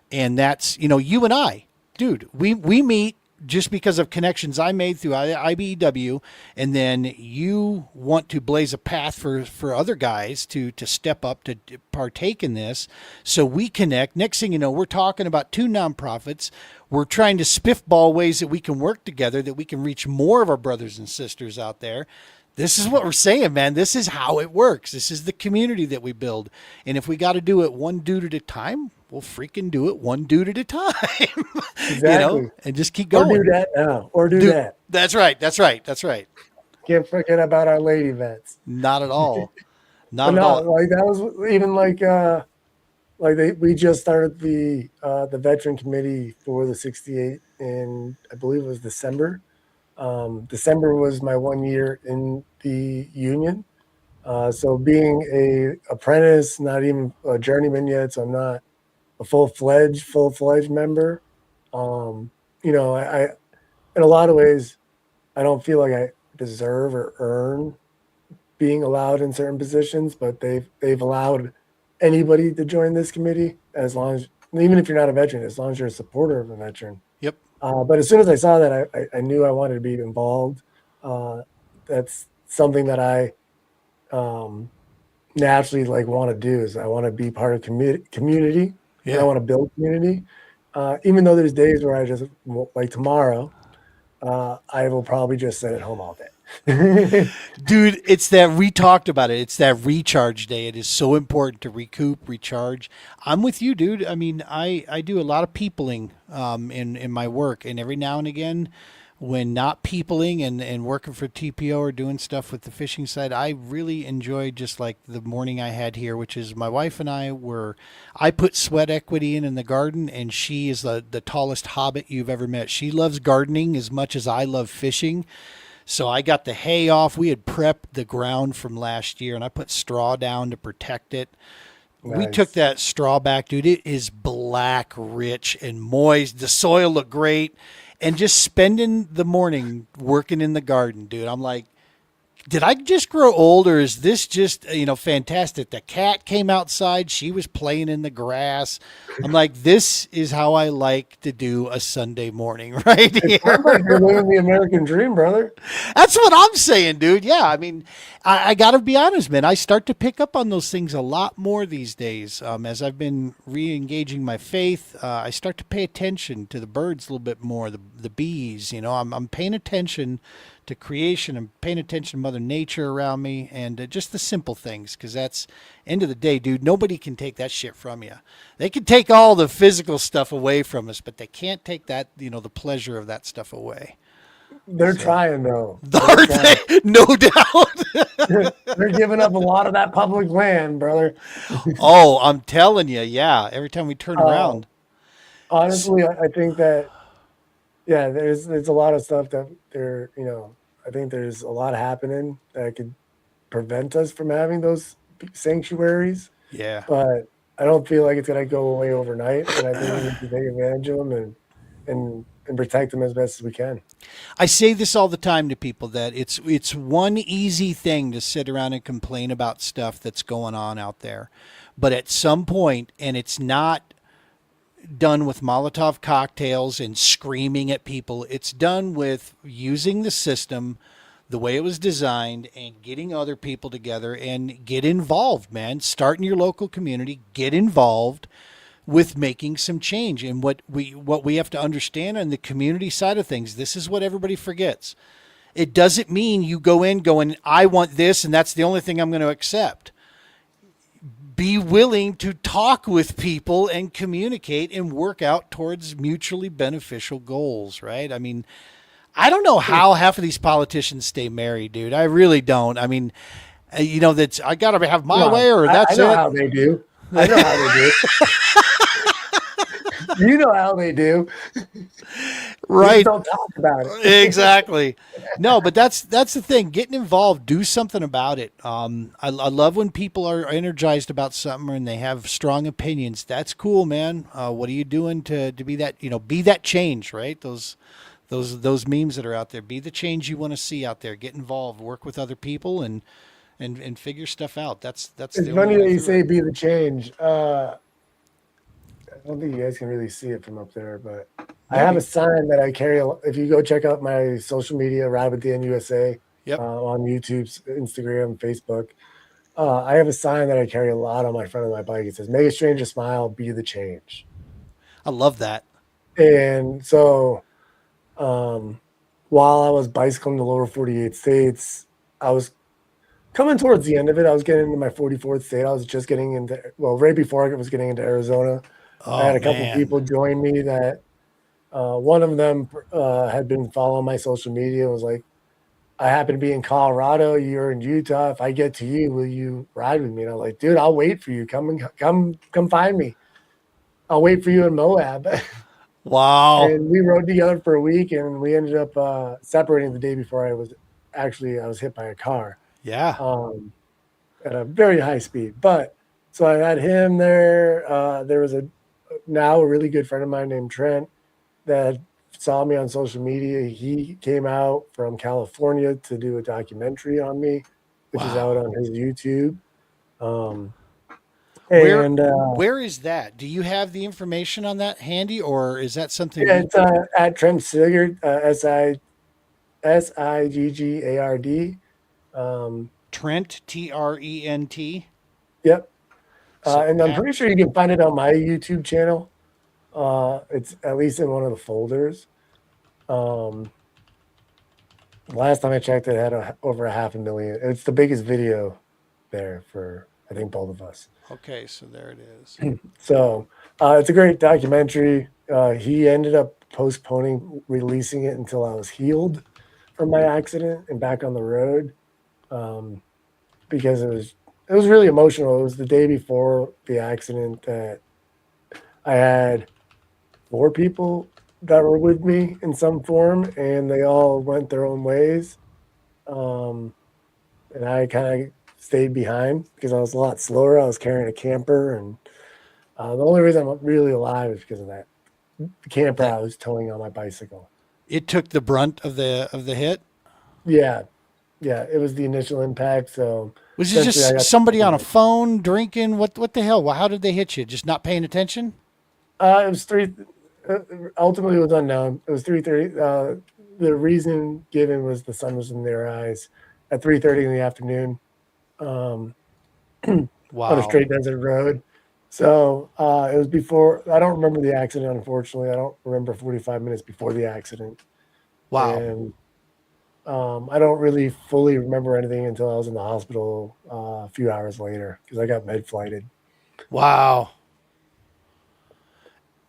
Speaker 2: and that's you and I, dude. We meet just because of connections I made through IBEW, and then you want to blaze a path for other guys to step up to partake in this, so we connect. Next thing you know, we're talking about two nonprofits. We're trying to spiffball ways that we can work together, that we can reach more of our brothers and sisters out there. This is what we're saying, man. This is how it works. This is the community that we build. And if we got to do it one dude at a time, we'll freaking do it one dude at a time,
Speaker 3: Exactly.
Speaker 2: and just keep
Speaker 3: Or
Speaker 2: going.
Speaker 3: do that now. Or do
Speaker 2: Dude,
Speaker 3: that.
Speaker 2: that's right. That's right. That's right.
Speaker 3: Can't forget about our lady vets.
Speaker 2: Not at all.
Speaker 3: But
Speaker 2: Not at
Speaker 3: no,
Speaker 2: all.
Speaker 3: like that was even we just started the veteran committee for the 68 in I believe it was December. December was my 1 year in the union. So being a apprentice, not even a journeyman yet, so I'm not a full-fledged member. Um, I in a lot of ways I don't feel like I deserve or earn being allowed in certain positions, but they've allowed anybody to join this committee as long as even if you're not a veteran, as long as you're a supporter of a veteran.
Speaker 2: Yep.
Speaker 3: But as soon as I saw that, I knew I wanted to be involved. That's something that I naturally like want to do is I want to be part of community and I
Speaker 2: Yeah.
Speaker 3: want to build community. Even though there's days where I just like tomorrow, I will probably just sit at home all day.
Speaker 2: Dude, it's that we talked about it. It's that recharge day. It is so important to recoup, recharge. I'm with you, dude. I mean, I do a lot of peopling in my work, and every now and again, when not peopling and working for TPO or doing stuff with the fishing side, I really enjoy just like the morning I had here, which is my wife and I put sweat equity in the garden, and she is the tallest hobbit you've ever met. She loves gardening as much as I love fishing. So I got the hay off. We had prepped the ground from last year, and I put straw down to protect it. We took
Speaker 3: Nice.
Speaker 2: that straw back, dude. It is black, rich, and moist. The soil looked great. And just spending the morning working in the garden, dude. I'm like, did I just grow old, or is this just fantastic? The cat came outside. She was playing in the grass. I'm like, this is how I like to do a Sunday morning right
Speaker 3: It sounds like you're
Speaker 2: here.
Speaker 3: living the American dream, brother.
Speaker 2: That's what I'm saying, dude. Yeah, I mean, I got to be honest, man. I start to pick up on those things a lot more these days. As I've been re-engaging my faith, I start to pay attention to the birds a little bit more, the bees. I'm paying attention to creation. I'm paying attention to Mother Nature around me, and just the simple things, because that's end of the day, dude. Nobody can take that shit from you. They can take all the physical stuff away from us, but they can't take that, the pleasure of that stuff away.
Speaker 3: They're
Speaker 2: So,
Speaker 3: trying though. They're
Speaker 2: are
Speaker 3: trying.
Speaker 2: they? No doubt.
Speaker 3: They're giving up a lot of that public land, brother.
Speaker 2: Oh, I'm telling you, yeah. Every time we turn
Speaker 3: Oh,
Speaker 2: around,
Speaker 3: honestly, I think that yeah, there's a lot of stuff that they're I think there's a lot happening that could prevent us from having those sanctuaries,
Speaker 2: Yeah.
Speaker 3: but I don't feel like it's going to go away overnight. And I think we need to take advantage of them and protect them as best as we can.
Speaker 2: I say this all the time to people that it's one easy thing to sit around and complain about stuff that's going on out there. But at some point, and it's not done with Molotov cocktails and screaming at people, it's done with using the system the way it was designed and getting other people together and get involved, man. Start in your local community, get involved with making some change. And what we have to understand on the community side of things, this is what everybody forgets. It doesn't mean you go in going, I want this and that's the only thing I'm going to accept. Be willing to talk with people and communicate and work out towards mutually beneficial goals, right? I mean, I don't know how half of these politicians stay married, dude. I really don't. I mean, that's I got to have my way or that's
Speaker 3: I know
Speaker 2: it.
Speaker 3: how they do. I know how they do. You know how they do.
Speaker 2: Right.
Speaker 3: Just don't talk about it.
Speaker 2: Exactly. No, but that's the thing. Getting involved, do something about it. I love when people are energized about something and they have strong opinions. That's cool, man. What are you doing to be that? Be that change, right? Those memes that are out there. Be the change you want to see out there. Get involved. Work with other people and figure stuff out. That's
Speaker 3: It's
Speaker 2: the only
Speaker 3: funny
Speaker 2: way
Speaker 3: that you
Speaker 2: through
Speaker 3: say
Speaker 2: it.
Speaker 3: be the change. I don't think you guys can really see it from up there, but I have
Speaker 2: Maybe.
Speaker 3: a sign that I carry. If you go check out my social media, Rabbit Dan USA,
Speaker 2: Yep.
Speaker 3: on YouTube, Instagram, Facebook, I have a sign that I carry a lot on my front of my bike. It says, "Make a stranger smile, be the change."
Speaker 2: I love that.
Speaker 3: And so, um, while I was bicycling the lower 48 states, I was coming towards the end of it. I was getting into my 44th state. I was just getting into, well, right before I was getting into Arizona. I
Speaker 2: Oh
Speaker 3: had a couple
Speaker 2: man.
Speaker 3: people join me that one of them had been following my social media and was like, I happen to be in Colorado. You're in Utah. If I get to you, will you ride with me? And I'm like, dude, I'll wait for you. Come find me. I'll wait for you in Moab.
Speaker 2: Wow.
Speaker 3: And we rode together for a week, and we ended up separating the day before I was hit by a car
Speaker 2: Yeah.
Speaker 3: um, at a very high speed. But so I had him there. There was now a really good friend of mine named Trent that saw me on social media. He came out from California to do a documentary on me, which is out
Speaker 2: Wow.
Speaker 3: on his YouTube. Um,
Speaker 2: Where
Speaker 3: and
Speaker 2: where is that? Do you have the information on that handy, or is that something
Speaker 3: yeah,
Speaker 2: we
Speaker 3: it's at Trent Sigurd, Siggard.
Speaker 2: Trent Trent?
Speaker 3: Yep.
Speaker 2: So
Speaker 3: And I'm
Speaker 2: Pat,
Speaker 3: pretty sure you can find it on my YouTube channel. It's at least in one of the folders. Um, last time I checked, it had over a 500,000. It's the biggest video there for, I think, both of us.
Speaker 2: okay, so there it is.
Speaker 3: So it's a great documentary. He ended up postponing releasing it until I was healed from my accident and back on the road, um, because it was really emotional. It was the day before the accident that I had 4 people that were with me in some form, and they all went their own ways. Um, and I kind of stayed behind because I was a lot slower. I was carrying a camper, and the only reason I'm really alive is because of that camper
Speaker 2: That
Speaker 3: I was towing on my bicycle.
Speaker 2: it took the brunt of the hit.
Speaker 3: Yeah, yeah, it was the initial impact. So
Speaker 2: Was it
Speaker 3: essentially, I
Speaker 2: just
Speaker 3: got
Speaker 2: somebody on a phone drinking? What the hell? Well, how did they hit you? Just not paying attention?
Speaker 3: it was three. Ultimately, it was unknown. It was 3:30. The reason given was the sun was in their eyes at 3:30 in the afternoon. Um, on a
Speaker 2: Wow.
Speaker 3: straight desert road. So it was before. I don't remember the accident. Unfortunately, I don't remember 45 minutes before the accident,
Speaker 2: Wow.
Speaker 3: and I don't really fully remember anything until I was in the hospital a few hours later because I got med flighted.
Speaker 2: Wow.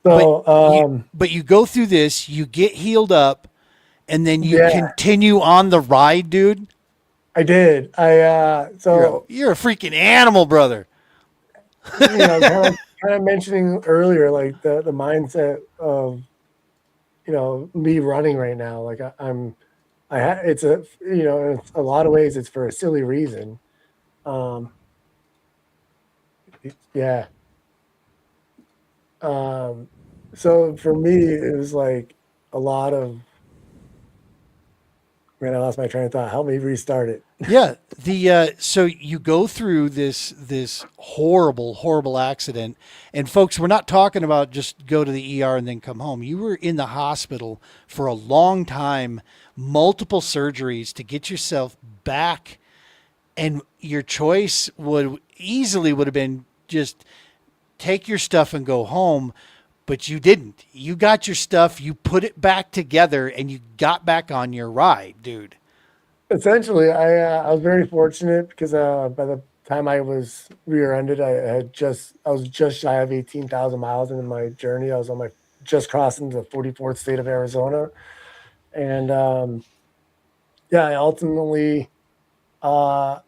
Speaker 2: But
Speaker 3: So
Speaker 2: you go through this, you get healed up, and then you
Speaker 3: yeah,
Speaker 2: continue on the ride, dude.
Speaker 3: I did.
Speaker 2: You're a freaking animal, brother.
Speaker 3: Kind of mentioning earlier, like the mindset of me running right now. Like I'm it's a, in a lot of ways, it's for a silly reason. Um, yeah. Um, so for me, it was like a lot of, man, I lost my train of thought. Help me restart it.
Speaker 2: Yeah, the so you go through this horrible accident, and folks, we're not talking about just go to the ER and then come home. You were in the hospital for a long time, multiple surgeries to get yourself back, and your choice would have been just take your stuff and go home, but you didn't. You got your stuff, you put it back together, and you got back on your ride, dude.
Speaker 3: Essentially, I was very fortunate because by the time I was rear-ended, I was just shy of 18,000 miles into my journey. I was on my just crossing the 44th state of Arizona, and yeah, I ultimately uh,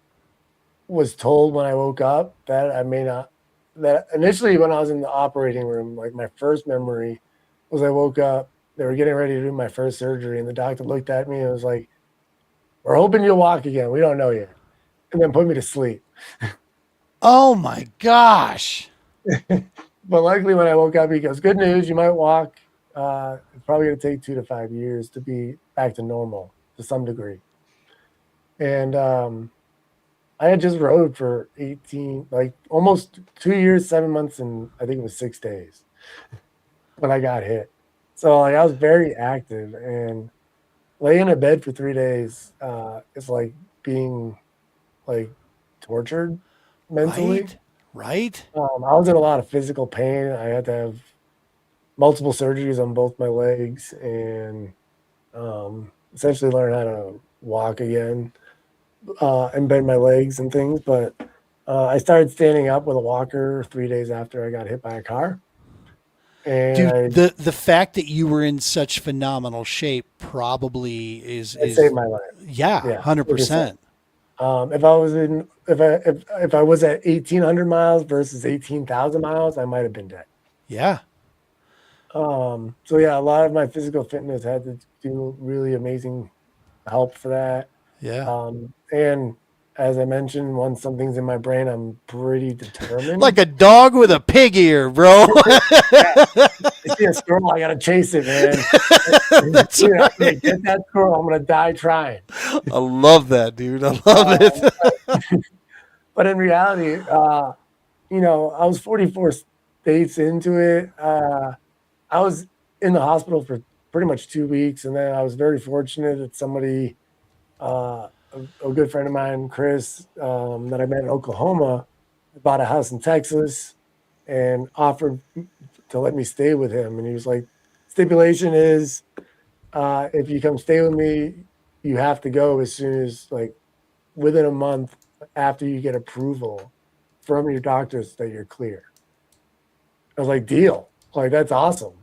Speaker 3: was told when I woke up that I may not. That initially, when I was in the operating room, like my first memory was I woke up. They were getting ready to do my first surgery, and the doctor looked at me and was like, "We're hoping you'll walk again. We don't know yet," and then put me to sleep.
Speaker 2: Oh my gosh.
Speaker 3: But luckily, when I woke up, he goes, "Good news, you might walk. It's probably going to take 2 to 5 years to be back to normal to some degree." And I had just rode for 18, like almost 2 years, 7 months, and I think it was 6 days when I got hit. So like I was very active, and laying in a bed for 3 days is like being like tortured mentally.
Speaker 2: Right? Right?
Speaker 3: I was in a lot of physical pain. I had to have multiple surgeries on both my legs and essentially learn how to walk again and bend my legs and things. But I started standing up with a walker 3 days after I got hit by a car. And
Speaker 2: Dude, the fact that you were in such phenomenal shape probably
Speaker 3: it saved
Speaker 2: is
Speaker 3: my life.
Speaker 2: yeah,
Speaker 3: Yeah,
Speaker 2: 100%.
Speaker 3: if I was in, if I was at 1,800 miles versus 18,000 miles, I might have been dead.
Speaker 2: Yeah.
Speaker 3: So yeah, a lot of my physical fitness had to do really amazing help for that.
Speaker 2: Yeah.
Speaker 3: And as I mentioned, once something's in my brain, I'm pretty
Speaker 2: Like
Speaker 3: determined.
Speaker 2: a dog with a pig ear, bro.
Speaker 3: Yeah, I see a squirrel, I gotta chase it, man.
Speaker 2: That's
Speaker 3: I'm gonna
Speaker 2: right.
Speaker 3: get that squirrel. I'm gonna die trying.
Speaker 2: I love that, dude. I love
Speaker 3: Um,
Speaker 2: it.
Speaker 3: but in reality, I was 44 states into it. I was in the hospital for pretty much 2 weeks, and then I was very fortunate that somebody, a good friend of mine, Chris, that I met in Oklahoma, bought a house in Texas and offered to let me stay with him. And he was like, stipulation is if you come stay with me, you have to go as soon as like within a month after you get approval from your doctors that you're clear. I was like, deal. Like, that's awesome.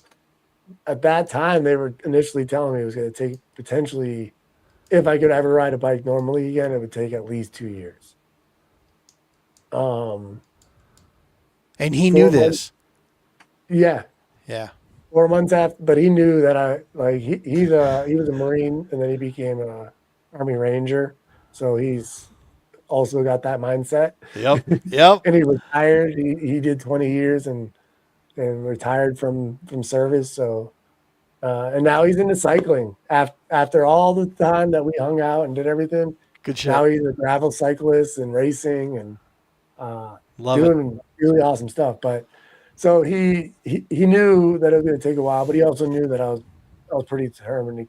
Speaker 3: At that time, they were initially telling me it was going to take potentially, if I could ever ride a bike normally again, it would take at least 2 years. Um,
Speaker 2: And he knew
Speaker 3: 4 months,
Speaker 2: this.
Speaker 3: yeah,
Speaker 2: Yeah.
Speaker 3: 4 months after, but he knew that I like he was a Marine and then he became a Army Ranger, so he's also got that mindset.
Speaker 2: Yep. Yep.
Speaker 3: And he retired. He did 20 years and retired from service. So and now he's into cycling. After all the time that we hung out and did everything,
Speaker 2: Good shit.
Speaker 3: now he's a gravel cyclist and racing and
Speaker 2: Love it.
Speaker 3: doing really awesome stuff. But so he knew that it was going to take a while, but he also knew that I was pretty determined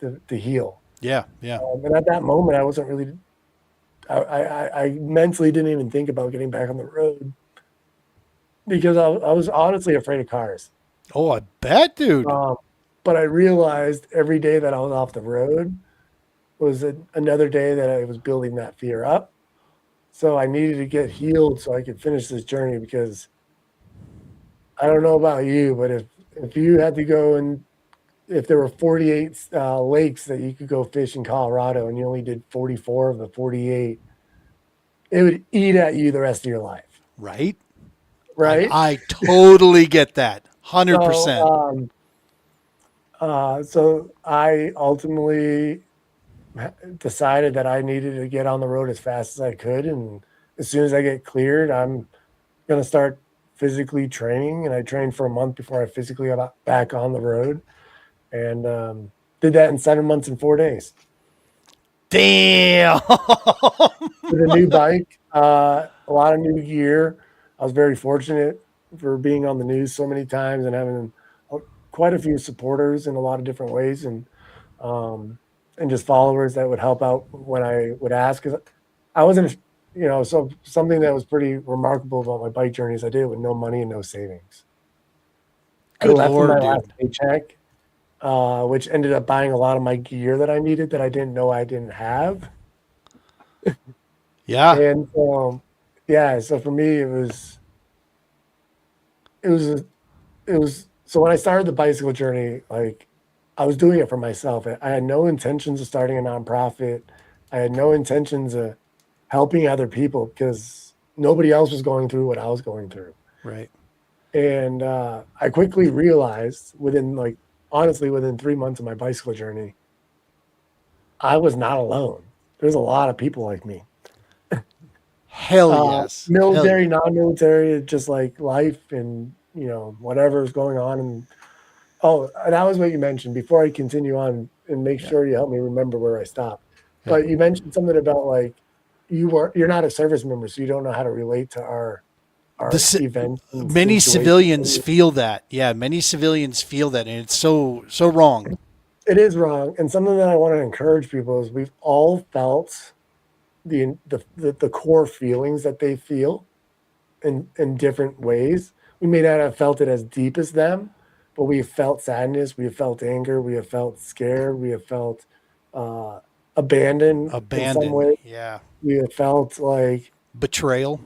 Speaker 3: to heal.
Speaker 2: Yeah. Yeah.
Speaker 3: And at that moment, I wasn't really. I mentally didn't even think about getting back on the road because I was honestly afraid of cars.
Speaker 2: Oh, I bet, dude.
Speaker 3: Um, but I realized every day that I was off the road was another day that I was building that fear up. So I needed to get healed so I could finish this journey because I don't know about you, but if you had to go and if there were 48 lakes that you could go fish in Colorado and you only did 44 of the 48, it would eat at you the rest of your life,
Speaker 2: Right?
Speaker 3: right?
Speaker 2: I totally get that.
Speaker 3: So
Speaker 2: 100%.
Speaker 3: so I ultimately decided that I needed to get on the road as fast as I could, and as soon as I get cleared, I'm gonna start physically training. And I trained for a month before I physically got back on the road, and did that in 7 months and 4 days
Speaker 2: Damn.
Speaker 3: with a new bike, a lot of new gear. I was very fortunate for being on the news so many times and having a, quite a few supporters in a lot of different ways, um, and just followers that would help out when I would ask. Because I wasn't, so something that was pretty remarkable about my bike journey is I did it with no money and no savings. I
Speaker 2: Good
Speaker 3: left with my
Speaker 2: Lord,
Speaker 3: last
Speaker 2: dude.
Speaker 3: paycheck, which ended up buying a lot of my gear that I needed that I didn't know I didn't have.
Speaker 2: Yeah.
Speaker 3: And yeah, so for me, it was, it was, so when I started the bicycle journey, like I was doing it for myself. I had no intentions of starting a nonprofit. I had no intentions of helping other people because nobody else was going through what I was going through.
Speaker 2: Right.
Speaker 3: And I quickly realized honestly, within 3 months of my bicycle journey, I was not alone. There's a lot of people like me.
Speaker 2: Hell yes. Hell
Speaker 3: Military,
Speaker 2: yeah.
Speaker 3: non-military, just like life and, whatever's going on. And oh, and that was what you mentioned before I continue on and make
Speaker 2: Yeah.
Speaker 3: sure you help me remember where I stopped.
Speaker 2: Yeah.
Speaker 3: But you mentioned something about like you're not a service member, so you don't know how to relate to
Speaker 2: The
Speaker 3: our events and
Speaker 2: many
Speaker 3: situations.
Speaker 2: civilians feel that. Yeah, many civilians feel that, and it's so wrong.
Speaker 3: It is wrong, and something that I want to encourage people is we've all felt the core feelings that they feel in different ways. We may not have felt it as deep as them, but we have felt sadness, we have felt anger, we have felt scared, we have felt uh, abandoned in some
Speaker 2: Abandoned.
Speaker 3: way.
Speaker 2: Yeah.
Speaker 3: We have felt like
Speaker 2: Betrayal.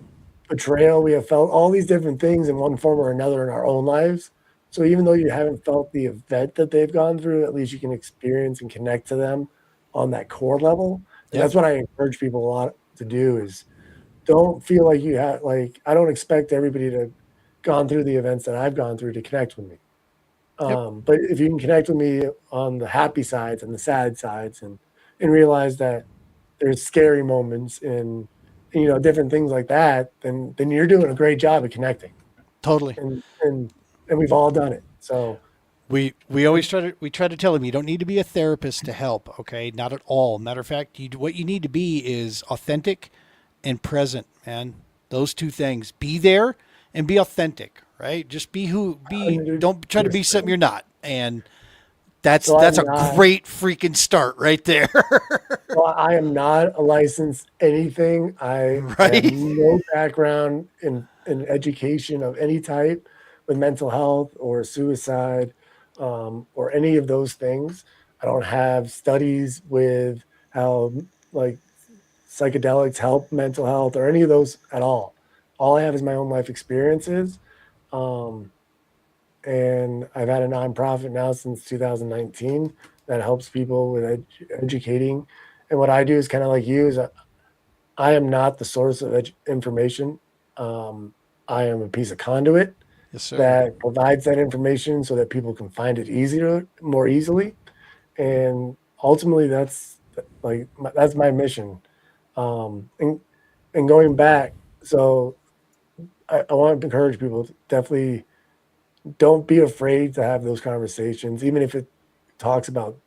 Speaker 3: betrayal. We have felt all these different things in one form or another in our own lives. So even though you haven't felt the event that they've gone through, at least you can experience and connect to them on that core level. And
Speaker 2: Yep.
Speaker 3: that's what I encourage people a lot to do is don't feel like you have like I don't expect everybody to gone through the events that I've gone through to connect with me.
Speaker 2: Yep.
Speaker 3: But if you can connect with me on the happy sides and the sad sides and realize that there's scary moments and different things like that, then you're doing a great job of connecting.
Speaker 2: Totally.
Speaker 3: And we've all done it. So
Speaker 2: We always try to tell them you don't need to be a therapist to help. Okay, not at all. Matter of fact, what you need to be is authentic and present, man. Those two things. Be there and be authentic. Right. Just be who. Be. Don't try to be something
Speaker 3: 100%.
Speaker 2: you're not. And that's
Speaker 3: So I'm
Speaker 2: that's a
Speaker 3: not
Speaker 2: great freaking start right there.
Speaker 3: Well, I am not a licensed anything. I have
Speaker 2: Right.
Speaker 3: no background in education of any type with mental health or suicide, or any of those things. I don't have studies with how like psychedelics help mental health or any of those at all. All I have is my own life experiences. Um, and I've had a nonprofit now since 2019 that helps people with educating. And what I do is kind of like you is I am not the source of information. Um, I am a piece of conduit
Speaker 2: Yes, sir.
Speaker 3: that provides that information so that people can find it more easily. And ultimately, that's my mission. And going back, so I want to encourage people to definitely don't be afraid to have those conversations, even if it talks about,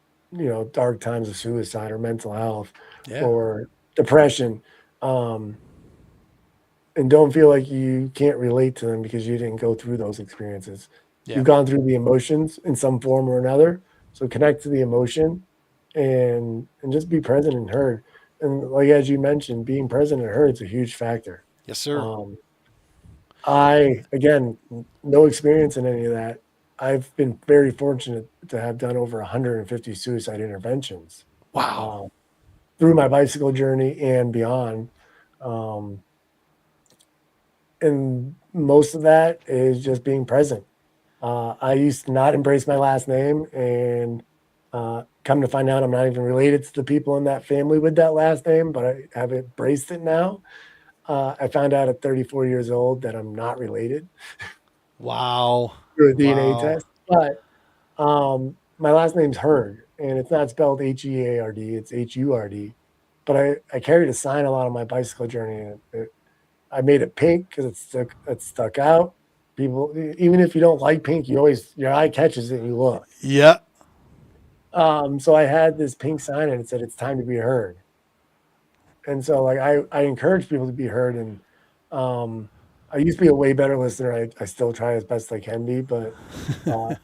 Speaker 3: dark times of suicide or mental health
Speaker 2: Yeah.
Speaker 3: or depression. Um, and don't feel like you can't relate to them because you didn't go through those experiences.
Speaker 2: Yeah.
Speaker 3: You've gone through the emotions in some form or another. So connect to the emotion and just be present and heard. And like as you mentioned, being present and heard is a huge factor.
Speaker 2: Yes, sir.
Speaker 3: Um, I again, no experience in any of that. I've been very fortunate to have done over 150 suicide interventions
Speaker 2: Wow.
Speaker 3: um, through my bicycle journey and beyond. Um, and most of that is just being present. I used to not embrace my last name, and come to find out, I'm not even related to the people in that family with that last name, but I have embraced it now. I found out at 34 years old that I'm not related
Speaker 2: Wow.
Speaker 3: through a DNA
Speaker 2: Wow.
Speaker 3: test. But my last name's Hurd, and it's not spelled Heard. It's Hurd. But I carried a sign a lot on my bicycle journey. And I made it pink because it stuck out. People, even if you don't like pink, your eye catches it and you look.
Speaker 2: Yeah.
Speaker 3: So I had this pink sign and it said it's time to be heard. And so like I encourage people to be heard. And I used to be a way better listener. I still try as best I can be, but uh,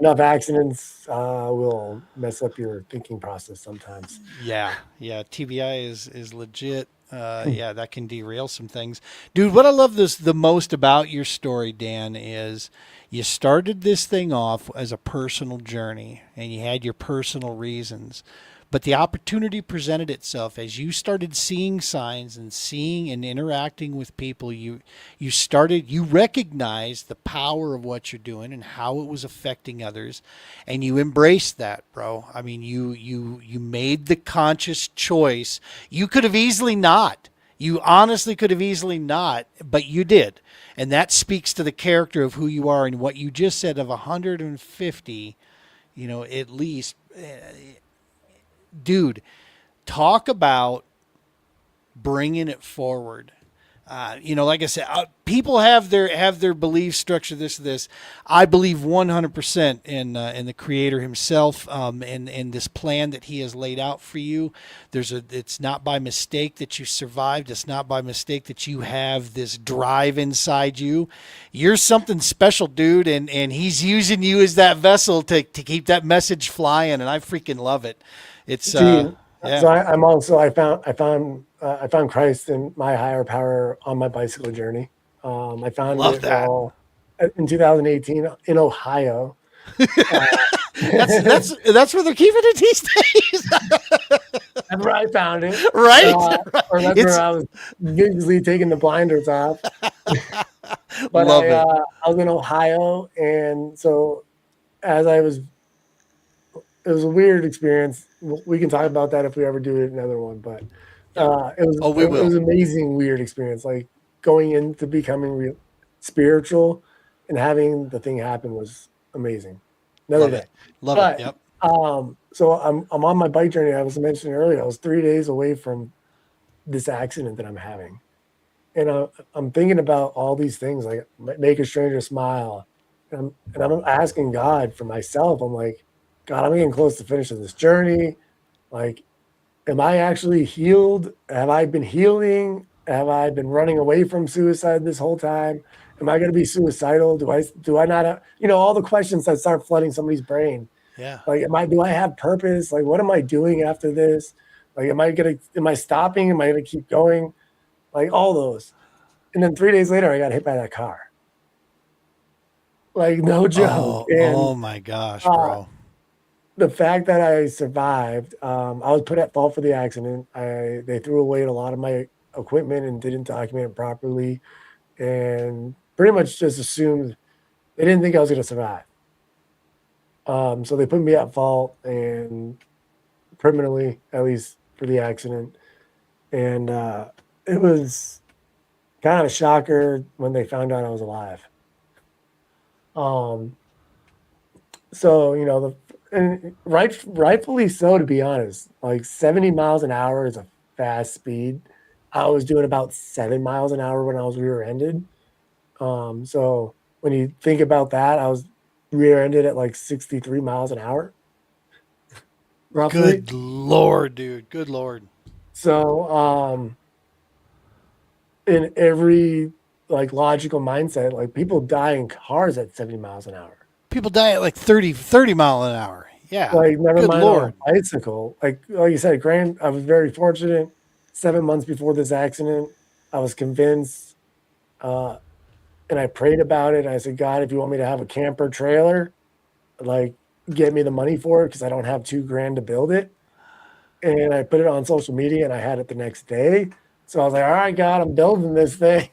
Speaker 3: enough accidents will mess up your thinking process sometimes.
Speaker 2: Yeah, yeah. TBI is legit. Yeah, that can derail some things, dude. What I love this the most about your story, Dan, is you started this thing off as a personal journey, and you had your personal reasons, but the opportunity presented itself as you started seeing signs and seeing and interacting with people. You recognized the power of what you're doing and how it was affecting others, and you embraced that, bro. I mean, you made the conscious choice. You could have easily not. You honestly could have easily not, but you did. And that speaks to the character of who you are. And what you just said of 150, at least, dude, talk about bringing it forward. Like I said, people have their belief structure. This. I believe 100% in the Creator Himself, and this plan that He has laid out for you. It's not by mistake that you survived. It's not by mistake that you have this drive inside you. You're something special, dude, and He's using you as that vessel to keep that message flying, and I freaking love it. It's yeah.
Speaker 3: So I found Christ and my higher power on my bicycle journey. I found
Speaker 2: Love
Speaker 3: it
Speaker 2: that.
Speaker 3: while in 2018 in Ohio.
Speaker 2: That's where they're keeping it these days.
Speaker 3: That's where I found it,
Speaker 2: Right?
Speaker 3: or that's where I was visually taking the blinders off. But
Speaker 2: Love it.
Speaker 3: I was in Ohio, and so as I was, it was a weird experience. We can talk about that if we ever do it another one, but
Speaker 2: Oh, we
Speaker 3: it was
Speaker 2: will.
Speaker 3: an amazing weird experience. Like going into becoming spiritual and having the thing happen was amazing. Another
Speaker 2: Love
Speaker 3: day.
Speaker 2: it. Love it.
Speaker 3: But
Speaker 2: Yep.
Speaker 3: so I'm on my bike journey. I was mentioning earlier. I was 3 days away from this accident that I'm having, and I'm thinking about all these things like make a stranger smile, and I'm asking God for myself. I'm like, God, I'm getting close to finishing this journey. Like, am I actually healed? Have I been healing? Have I been running away from suicide this whole time? Am I going to be suicidal? Do I not have, all the questions that start flooding somebody's brain?
Speaker 2: Yeah.
Speaker 3: Like, do I have purpose? Like, what am I doing after this? Like, am I stopping? Am I going to keep going? Like all those. And then 3 days later, I got hit by that car. Like, no joke.
Speaker 2: Oh
Speaker 3: And
Speaker 2: my gosh,
Speaker 3: uh,
Speaker 2: bro.
Speaker 3: the fact that I survived, I was put at fault for the accident. They threw away a lot of my equipment and didn't document it properly, and pretty much just assumed they didn't think I was going to survive. So they put me at fault and criminally, at least for the accident. And it was kind of a shocker when they found out I was alive. Um, so and rightfully so, to be honest. Like 70 miles an hour is a fast speed. I was doing about 7 miles an hour when I was rear-ended. So when you think about that, I was rear-ended at like 63 miles an hour, roughly.
Speaker 2: Good Lord, dude. Good Lord.
Speaker 3: So in every like logical mindset, like people die in cars at 70 miles an hour.
Speaker 2: People die at like 30 mile an hour. Yeah.
Speaker 3: Like never
Speaker 2: Good
Speaker 3: mind on
Speaker 2: Lord.
Speaker 3: a bicycle. Like you said, I was very fortunate. 7 months before this accident, I was convinced, uh, and I prayed about it. I said, God, if you want me to have a camper trailer, like get me the money for it because I don't have 2 grand to build it. And I put it on social media, and I had it the next day. So I was like, all right, God, I'm building this thing.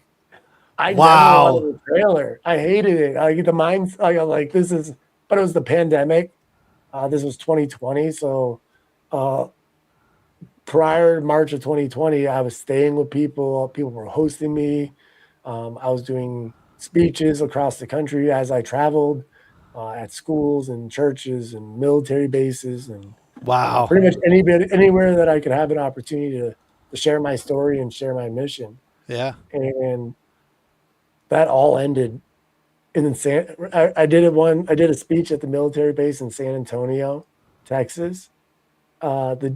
Speaker 3: I never
Speaker 2: Wow.
Speaker 3: wanted a trailer. I hated it. Like the mind, I got like this is, but it was the pandemic. This was 2020, so uh, prior to March of 2020, I was staying with people. People were hosting me. I was doing speeches across the country as I traveled. at schools and churches and military bases and
Speaker 2: Wow.
Speaker 3: pretty much anywhere that I could have an opportunity to share my story and share my mission.
Speaker 2: Yeah.
Speaker 3: And that all ended in I did I did a speech at the military base in San Antonio, Texas. The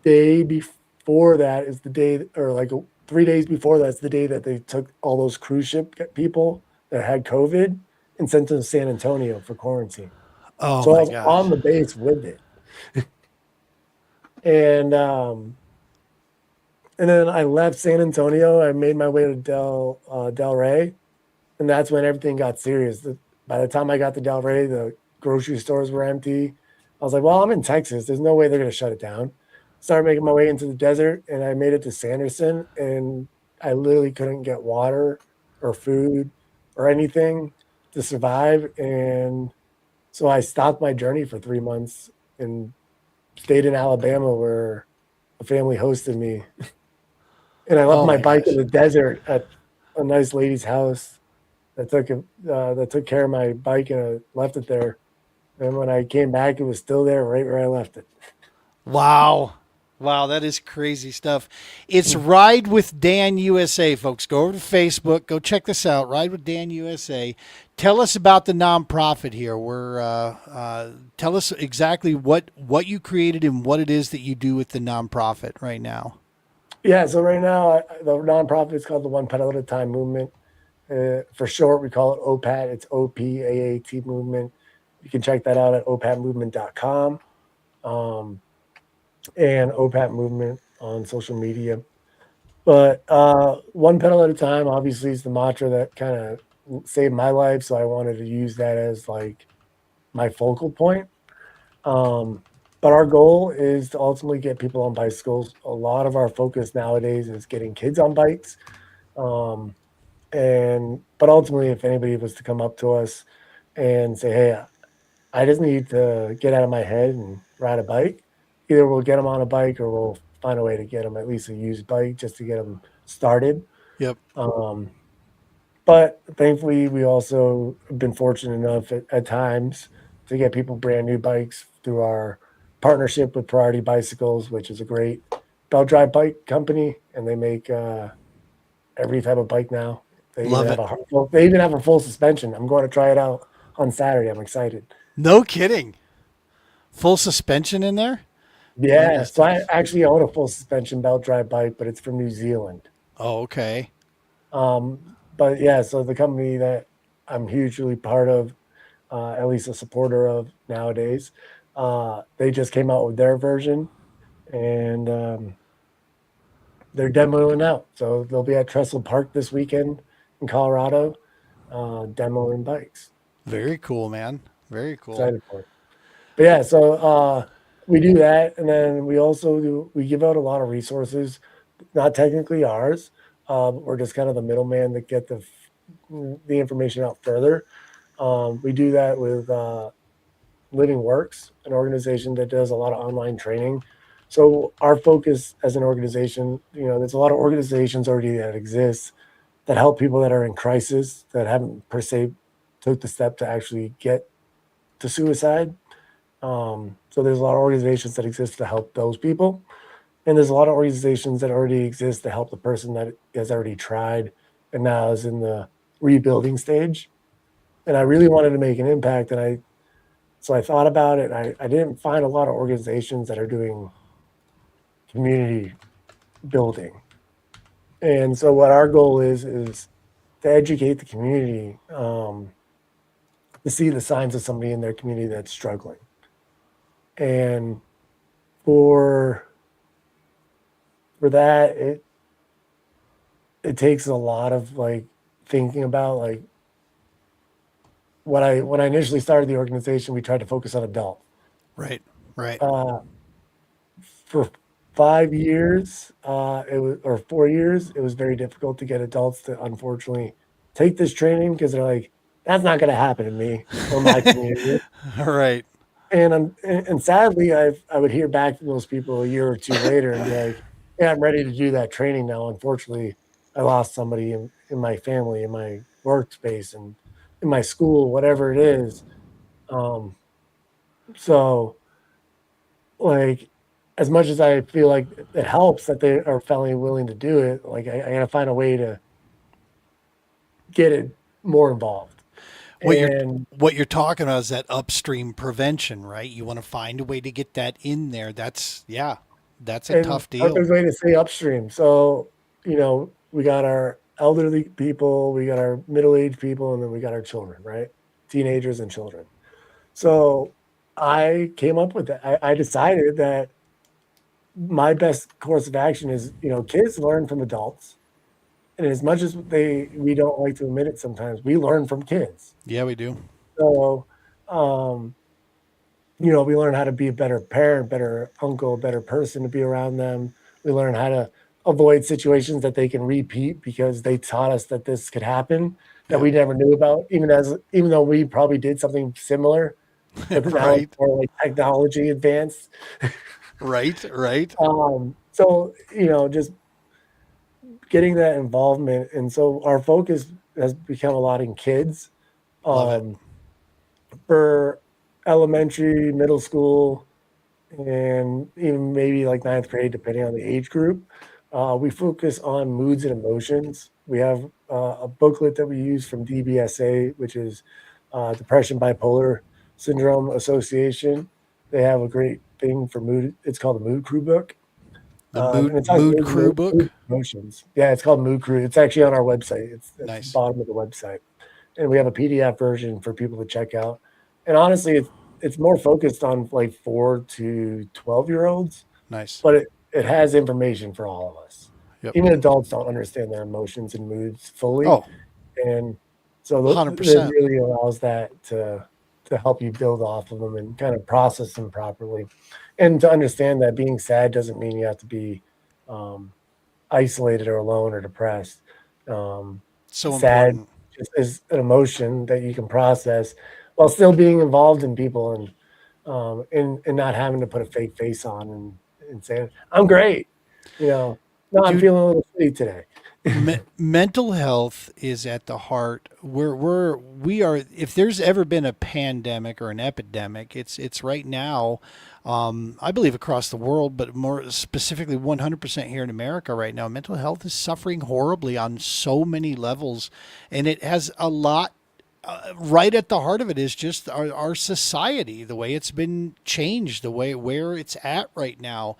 Speaker 3: day before that is the day, or like 3 days before that's the day that they took all those cruise ship people that had COVID and sent them to San Antonio for quarantine.
Speaker 2: Oh
Speaker 3: So I
Speaker 2: my
Speaker 3: was
Speaker 2: gosh.
Speaker 3: on the base with it. And and then I left San Antonio. I made my way to Del Rey, and that's when everything got serious. By the time I got to Del Rey, the grocery stores were empty. I was like, "Well, I'm in Texas. There's no way they're going to shut it down." Started making my way into the desert, and I made it to Sanderson, and I literally couldn't get water or food or anything to survive. And so I stopped my journey for 3 months and stayed in Alabama, where a family hosted me, and I left
Speaker 2: Oh
Speaker 3: my
Speaker 2: my
Speaker 3: bike in
Speaker 2: gosh.
Speaker 3: the desert at a nice lady's house that took care of my bike, and I left it there. And when I came back, it was still there, right where I left it.
Speaker 2: Wow. Wow, that is crazy stuff. It's Ride with Dan USA, folks. Go over to Facebook. Go check this out. Ride with Dan USA. Tell us about the nonprofit here. Tell us exactly what you created and what it is that you do with the nonprofit right now.
Speaker 3: Yeah, so right now the nonprofit is called the One Pedal at a Time Movement. For short, we call it OPAT. It's OPAAT movement. You can check that out at opatmovement.com, um, and OPAT movement on social media. But one pedal at a time, obviously, is the mantra that kind of saved my life. So I wanted to use that as like my focal point. Um, but our goal is to ultimately get people on bicycles. A lot of our focus nowadays is getting kids on bikes. Um, and but ultimately, if anybody was to come up to us and say, "Hey, I just need to get out of my head and ride a bike," either we'll get them on a bike or we'll find a way to get them at least a used bike just to get them started.
Speaker 2: Yep.
Speaker 3: Um, but thankfully, we also have been fortunate enough at times to get people brand new bikes through our partnership with Priority Bicycles, which is a great belt drive bike company, and they make every type of bike now.
Speaker 2: Love it.
Speaker 3: They even have a full suspension. I'm going to try it out on Saturday. I'm excited.
Speaker 2: No kidding. Full suspension in there?
Speaker 3: Yeah,
Speaker 2: Goodness.
Speaker 3: so I actually own a full suspension belt drive bike, but it's from New Zealand.
Speaker 2: Oh, okay.
Speaker 3: But yeah, so the company that I'm hugely part of, at least a supporter of nowadays, they just came out with their version, and they're demoing out. So they'll be at Trestle Park this weekend in Colorado, demoing bikes.
Speaker 2: Very cool, man. Very cool.
Speaker 3: Excited for it. But yeah, so we do that, and then we give out a lot of resources, not technically ours. We're just kind of the middleman that get the information out further. We do that with Living Works, an organization that does a lot of online training. So our focus as an organization, there's a lot of organizations already that exist that help people that are in crisis that haven't per se took the step to actually get to suicide. So there's a lot of organizations that exist to help those people, and there's a lot of organizations that already exist to help the person that has already tried and now is in the rebuilding stage. And I really wanted to make an impact, and I thought about it. I didn't find a lot of organizations that are doing community building, and so what our goal is to educate the community, to see the signs of somebody in their community that's struggling, and for that it takes a lot of like thinking about like when I initially started the organization, we tried to focus on adults.
Speaker 2: Right. Right.
Speaker 3: Uh, for 5 years, it was or 4 years, it was very difficult to get adults to unfortunately take this training because they're like, that's not going to happen to me or my community.
Speaker 2: All right.
Speaker 3: And sadly, I would hear back from those people a year or two later and be like, "Yeah, I'm ready to do that training now." Unfortunately, I lost somebody in my family, in my workspace, and in my school, whatever it is. Um, so like, as much as I feel like it helps that they are finally willing to do it, like I gotta find a way to get it more involved.
Speaker 2: What you're
Speaker 3: And
Speaker 2: what you're talking about is that upstream prevention, right? You want to find a way to get that in there. That's yeah, that's a
Speaker 3: and
Speaker 2: tough deal.
Speaker 3: perfect way to say upstream. So, we got our elderly people, we got our middle-aged people, and then we got our children, right? Teenagers and children. So I came up with that. I decided that my best course of action is, kids learn from adults. And as much as we don't like to admit it sometimes, we learn from kids.
Speaker 2: Yeah, we do.
Speaker 3: So, um, we learn how to be a better parent, better uncle, better person to be around them. We learn how to avoid situations that they can repeat because they taught us that this could happen that
Speaker 2: Yep.
Speaker 3: we never knew about, even though we probably did something similar, but now it's
Speaker 2: Right.
Speaker 3: more like technology advanced.
Speaker 2: Right. Right.
Speaker 3: So just getting that involvement, and so our focus has become a lot in kids.
Speaker 2: Love it.
Speaker 3: Um, for elementary, middle school, and even maybe like ninth grade, depending on the age group. We focus on moods and emotions. We have a booklet that we use from DBSA, which is Depression Bipolar Syndrome Association. They have a great thing for mood. It's called the Mood Crew book.
Speaker 2: The
Speaker 3: And
Speaker 2: mood
Speaker 3: it's on
Speaker 2: mood crew book.
Speaker 3: mood emotions. Yeah, it's called Mood Crew. It's actually on our website. It's at the
Speaker 2: Nice.
Speaker 3: bottom of the website, and we have a PDF version for people to check out. And honestly, it's more focused on like 4 to 12-year-olds,
Speaker 2: Nice.
Speaker 3: but it has information for all of us.
Speaker 2: Yep.
Speaker 3: Even adults don't understand their emotions and moods fully,
Speaker 2: Oh,
Speaker 3: and so it
Speaker 2: 100%.
Speaker 3: really allows that to help you build off of them and kind of process them properly, and to understand that being sad doesn't mean you have to be um, isolated or alone or depressed. Um,
Speaker 2: So
Speaker 3: Sad
Speaker 2: important.
Speaker 3: just is an emotion that you can process while still being involved in people, and not having to put a fake face on and saying, "I'm great." You know, "No, I'm
Speaker 2: Dude,
Speaker 3: feeling a little shitty today."
Speaker 2: mental health is at the heart. We are. If there's ever been a pandemic or an epidemic, it's right now. I believe across the world, but more specifically, 100% here in America right now. Mental health is suffering horribly on so many levels, and it has a lot. Right at the heart of it is just our society, the way it's been changed, the way where it's at right now.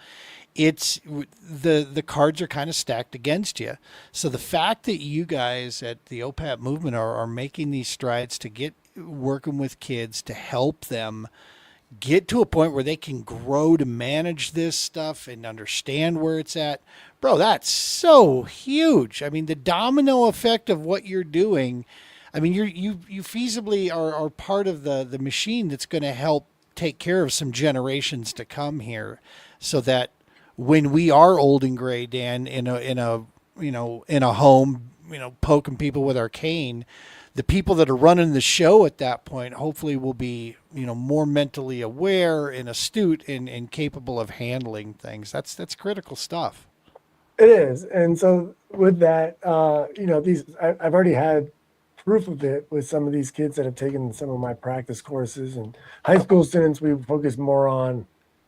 Speaker 2: It's the cards are kind of stacked against you. So the fact that you guys at the OPAP movement are making these strides to get working with kids to help them get to a point where they can grow to manage this stuff and understand where it's at, bro, that's so huge. I mean, the domino effect of what you're doing. I mean, you feasibly are part of the machine that's going to help take care of some generations to come here, so that when we are old and gray, Dan, in a in a home, poking people with our cane, the people that are running the show at that point hopefully will be more mentally aware and astute and capable of handling things. That's critical stuff.
Speaker 3: It is, and so with that, I've already had proof of it with some of these kids that have taken some of my practice courses. And high school students, we focus more on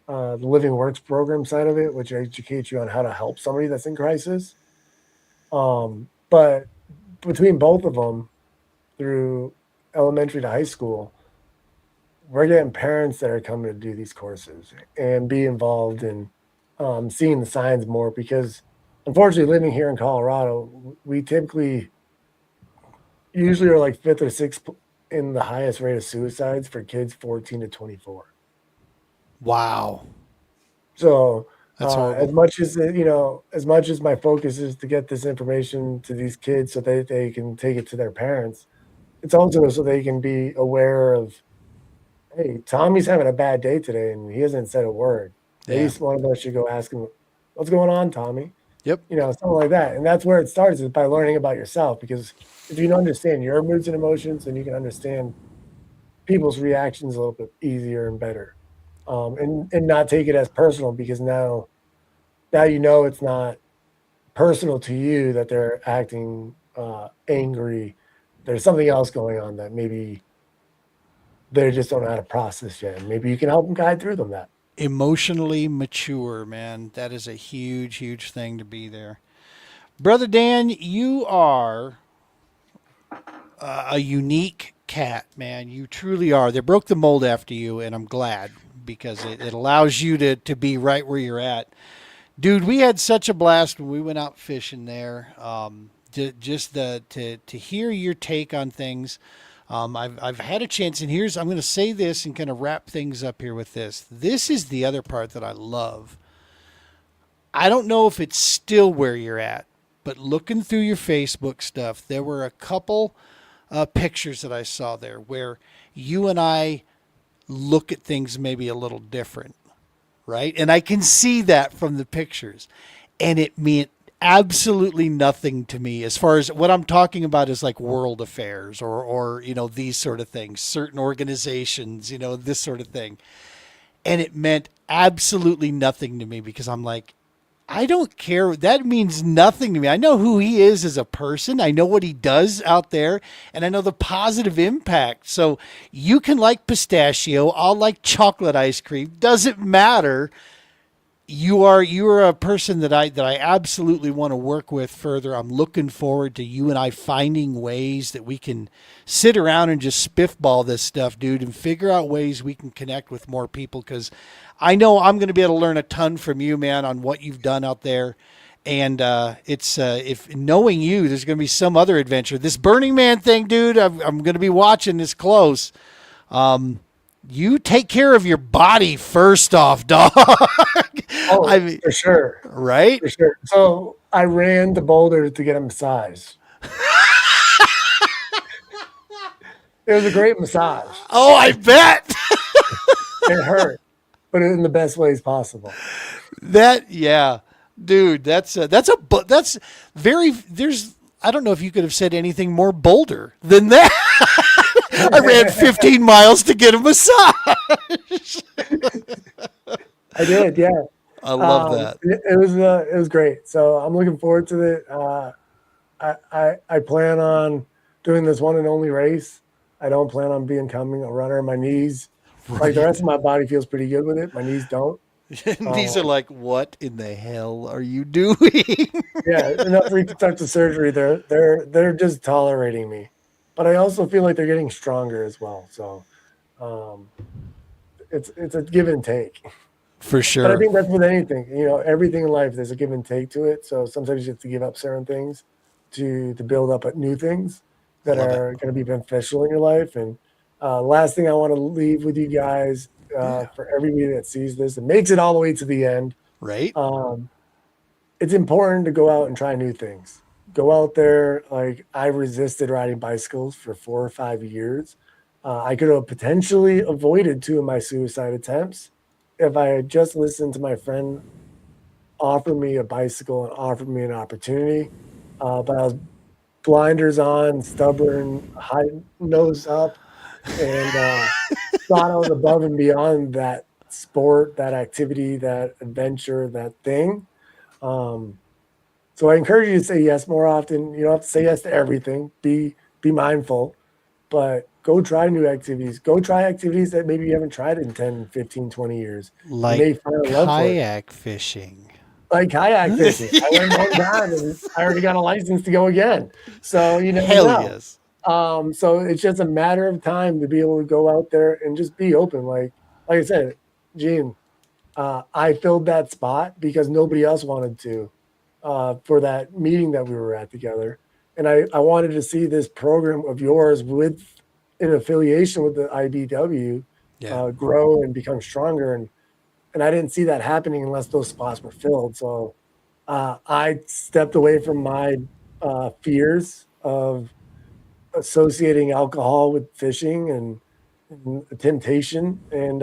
Speaker 3: the Living Works program side of it, which educates you on how to help somebody that's in crisis. But between both of them, through elementary to high school, we're getting parents that are coming to do these courses and be involved in seeing the signs more, because unfortunately, living here in Colorado, we typically usually are like fifth or sixth in the highest rate of suicides for kids 14 to 24.
Speaker 2: Wow,
Speaker 3: So,
Speaker 2: that's horrible.
Speaker 3: as much as my focus is to get this information to these kids so they can take it to their parents, it's also so they can be aware of, hey, Tommy's having a bad day today and he hasn't said a word. Maybe
Speaker 2: Yeah.
Speaker 3: one of us should go ask him, what's going on, Tommy?
Speaker 2: Yep.
Speaker 3: Something like that. And that's where it starts, is by learning about yourself. Because if you understand your moods and emotions, then you can understand people's reactions a little bit easier and better, and not take it as personal, because now it's not personal to you that they're acting angry. There's something else going on that maybe they just don't know how to process yet. And maybe you can help them guide through them that.
Speaker 2: Emotionally mature, man. That is a huge, huge thing to be there. Brother Dan, you are a unique cat, man. You truly are. They broke the mold after you, and I'm glad because it allows you to be right where you're at. Dude, we had such a blast when we went out fishing there. Just to hear your take on things. I've had a chance, and I'm going to say this and kind of wrap things up here with this. This is the other part that I love. I don't know if it's still where you're at, but looking through your Facebook stuff, there were a couple pictures that I saw there where you and I look at things maybe a little different, right? And I can see that from the pictures. And it meant absolutely nothing to me as far as what I'm talking about is like world affairs or these sort of things, certain organizations, this sort of thing. And it meant absolutely nothing to me because I'm like, I don't care. That means nothing to me. I know who he is as a person. I know what he does out there, and I know the positive impact. So you can like pistachio. I'll like chocolate ice cream. Doesn't matter. You are a person that I absolutely want to work with further. I'm looking forward to you and I finding ways that we can sit around and just spiffball this stuff, dude, and figure out ways we can connect with more people because I know I'm going to be able to learn a ton from you, man, on what you've done out there. And it's if knowing you, there's going to be some other adventure. This Burning Man thing, dude, I'm going to be watching this close. You take care of your body first off, dog.
Speaker 3: Oh,
Speaker 2: I mean,
Speaker 3: for sure.
Speaker 2: right?
Speaker 3: For sure. So I ran to Boulder to get a massage. It was a great massage.
Speaker 2: Oh, I bet.
Speaker 3: It hurt, but in the best ways possible.
Speaker 2: Yeah, dude, that's very, I don't know if you could have said anything more bolder than that. I ran 15 miles to get a massage.
Speaker 3: I did, yeah.
Speaker 2: I love that.
Speaker 3: It was great. So I'm looking forward to it. I plan on doing this one and only race. I don't plan on becoming a runner. My knees, like the rest of my body, feels pretty good with it. My knees don't.
Speaker 2: These are like, what in the hell are you doing?
Speaker 3: Yeah, enough reconstructive surgery. They're just tolerating me, but I also feel like they're getting stronger as well. So, it's a give and take.
Speaker 2: For
Speaker 3: But I
Speaker 2: sure.
Speaker 3: think that's with anything. Everything in life, there's a give and take to it. So sometimes you have to give up certain things to build up new things that
Speaker 2: Love it.
Speaker 3: are going to be beneficial in your life. And last thing I want to leave with you guys for everybody that sees this and makes it all the way to the end.
Speaker 2: Right?
Speaker 3: It's important to go out and try new things. Go out there. Like I resisted riding bicycles for 4 or 5 years. I could have potentially avoided 2 of my suicide attempts if I had just listened to my friend offer me a bicycle and offered me an opportunity. But I was blinders on, stubborn, high nose up, and thought I was above and beyond that sport, that activity, that adventure, that thing. So I encourage you to say yes more often. You don't have to say yes to everything. Be mindful, but go try new activities. Go try activities that maybe you haven't tried in 10, 15, 20 years. You may
Speaker 2: Like
Speaker 3: find a love for it.
Speaker 2: kayak fishing.
Speaker 3: Like kayak fishing. I went one time and I already got a license to go again. So you never
Speaker 2: Hell
Speaker 3: know.
Speaker 2: yes.
Speaker 3: So it's just a matter of time to be able to go out there and just be open. Like I said, Gene, I filled that spot because nobody else wanted to for that meeting that we were at together. And I wanted to see this program of yours with in affiliation with the IBW
Speaker 2: Yeah.
Speaker 3: grow and become stronger. And I didn't see that happening unless those spots were filled. So I stepped away from my fears of associating alcohol with fishing and temptation and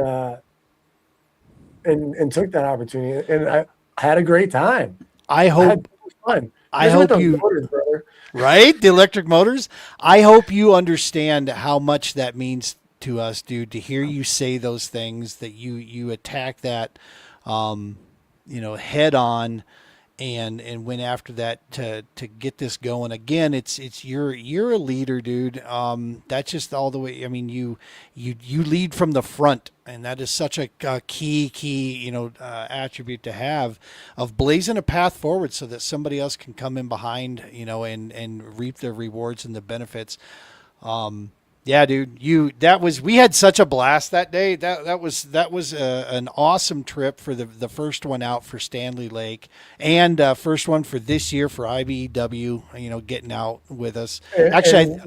Speaker 3: took that opportunity. And I had a great time.
Speaker 2: I
Speaker 3: I
Speaker 2: hope
Speaker 3: had so much fun.
Speaker 2: I
Speaker 3: Especially with
Speaker 2: hope
Speaker 3: those
Speaker 2: you
Speaker 3: motors, brother.
Speaker 2: right? The electric motors. I hope you understand how much that means to us, dude, to hear you say those things, that you attack that head on, and went after that to get this going. Again, it's you're a leader, dude. That's just all the way. I mean, you lead from the front, and that is such a key attribute to have, of blazing a path forward so that somebody else can come in behind, and reap the rewards and the benefits. Yeah, dude, we had such a blast that day. That was an awesome trip for the first one out for Stanley Lake, and first one for this year for IBEW. Getting out with us. Actually,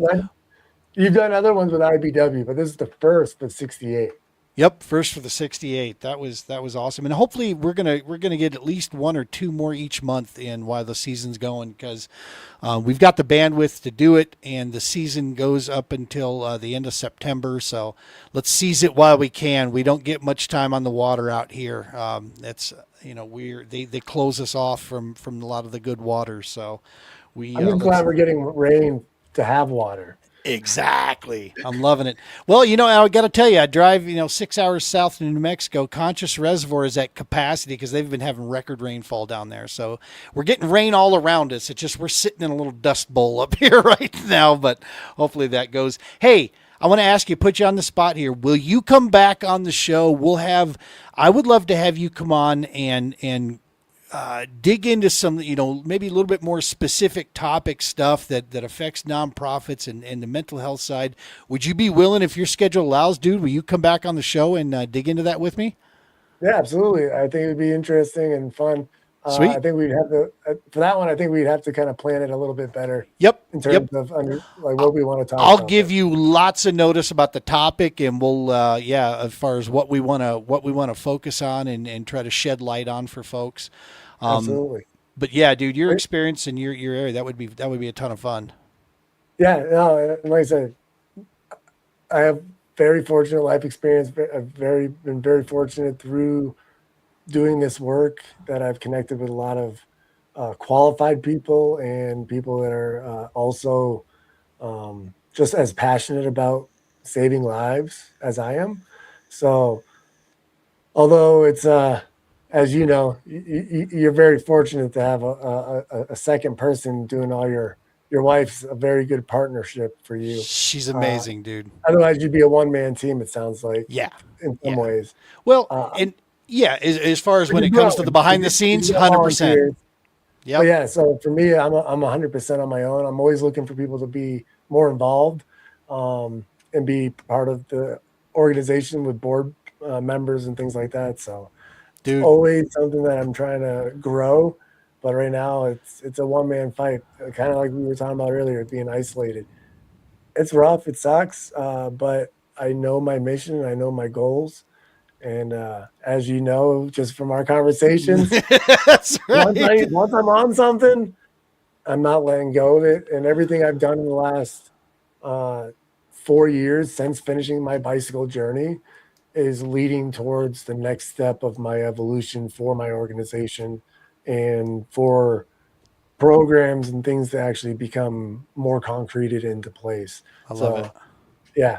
Speaker 3: you've done other ones with IBW, but this is the first with 68.
Speaker 2: Yep, first for the 68. That was awesome, and hopefully we're gonna get at least one or two more each month in while the season's going, because we've got the bandwidth to do it, and the season goes up until the end of September. So let's seize it while we can. We don't get much time on the water out here. That's they close us off from a lot of the good water. So
Speaker 3: I'm just glad we're getting rain to have water.
Speaker 2: Exactly. I'm loving it. Well, I got to tell you, I drive, 6 hours south to New Mexico. Conscious Reservoir is at capacity because they've been having record rainfall down there. So we're getting rain all around us. It's just we're sitting in a little dust bowl up here right now, but hopefully that goes. Hey, I want to ask you, put you on the spot here. Will you come back on the show? I would love to have you come on and dig into some, maybe a little bit more specific topic stuff that affects nonprofits and the mental health side. Would you be willing, if your schedule allows, dude, will you come back on the show and dig into that with me?
Speaker 3: Yeah, absolutely. I think it'd be interesting and fun.
Speaker 2: Sweet.
Speaker 3: I think we'd have to, for that one, I think we'd have to kind of plan it a little bit better.
Speaker 2: Yep.
Speaker 3: In terms of what we want to talk about.
Speaker 2: I'll give you lots of notice about the topic, and we'll, as far as what we want to focus on and try to shed light on for folks.
Speaker 3: Absolutely.
Speaker 2: But yeah, dude, your experience in your area, that would be a ton of fun.
Speaker 3: Yeah, no, like I said, I have very fortunate life experience. I've been very fortunate through doing this work that I've connected with a lot of qualified people and people that are also just as passionate about saving lives as I am. So although it's as you know, you're very fortunate to have a second person doing all your wife's a very good partnership for you.
Speaker 2: She's amazing, dude.
Speaker 3: Otherwise, you'd be a one-man team, it sounds like.
Speaker 2: Yeah.
Speaker 3: In some ways.
Speaker 2: Well, as far as when it comes to the behind the scenes, 100%.
Speaker 3: Yeah. Yeah. So for me, I'm 100% on my own. I'm always looking for people to be more involved and be part of the organization with board members and things like that. So
Speaker 2: dude,
Speaker 3: always something that I'm trying to grow. But right now it's a one-man fight, kind of like we were talking about earlier, being isolated. It's rough. It sucks. But I know my mission. I know my goals. And as you know, just from our conversations,
Speaker 2: that's right.
Speaker 3: Once I'm on something, I'm not letting go of it. And everything I've done in the last 4 years since finishing my bicycle journey is leading towards the next step of my evolution for my organization and for programs and things to actually become more concreted into place.
Speaker 2: I love it.
Speaker 3: Yeah.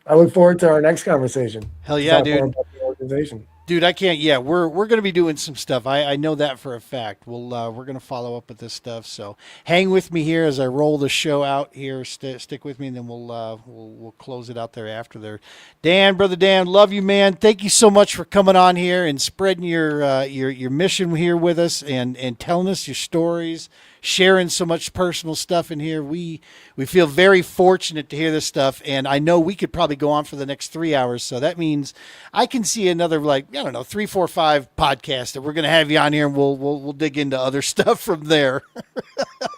Speaker 3: I look forward to our next conversation.
Speaker 2: Hell yeah, dude.
Speaker 3: About the organization.
Speaker 2: Dude, I can't. Yeah, we're going to be doing some stuff. I know that for a fact. We're going to follow up with this stuff. So hang with me here as I roll the show out here. Stick with me, and then we'll close it out there after there. Dan, brother Dan, love you, man. Thank you so much for coming on here and spreading your mission here with us and telling us your stories, sharing so much personal stuff in here. We feel very fortunate to hear this stuff, and I know we could probably go on for the next 3 hours. So that means I can see another 3, 4, 5 podcasts that we're going to have you on here, and we'll dig into other stuff from there.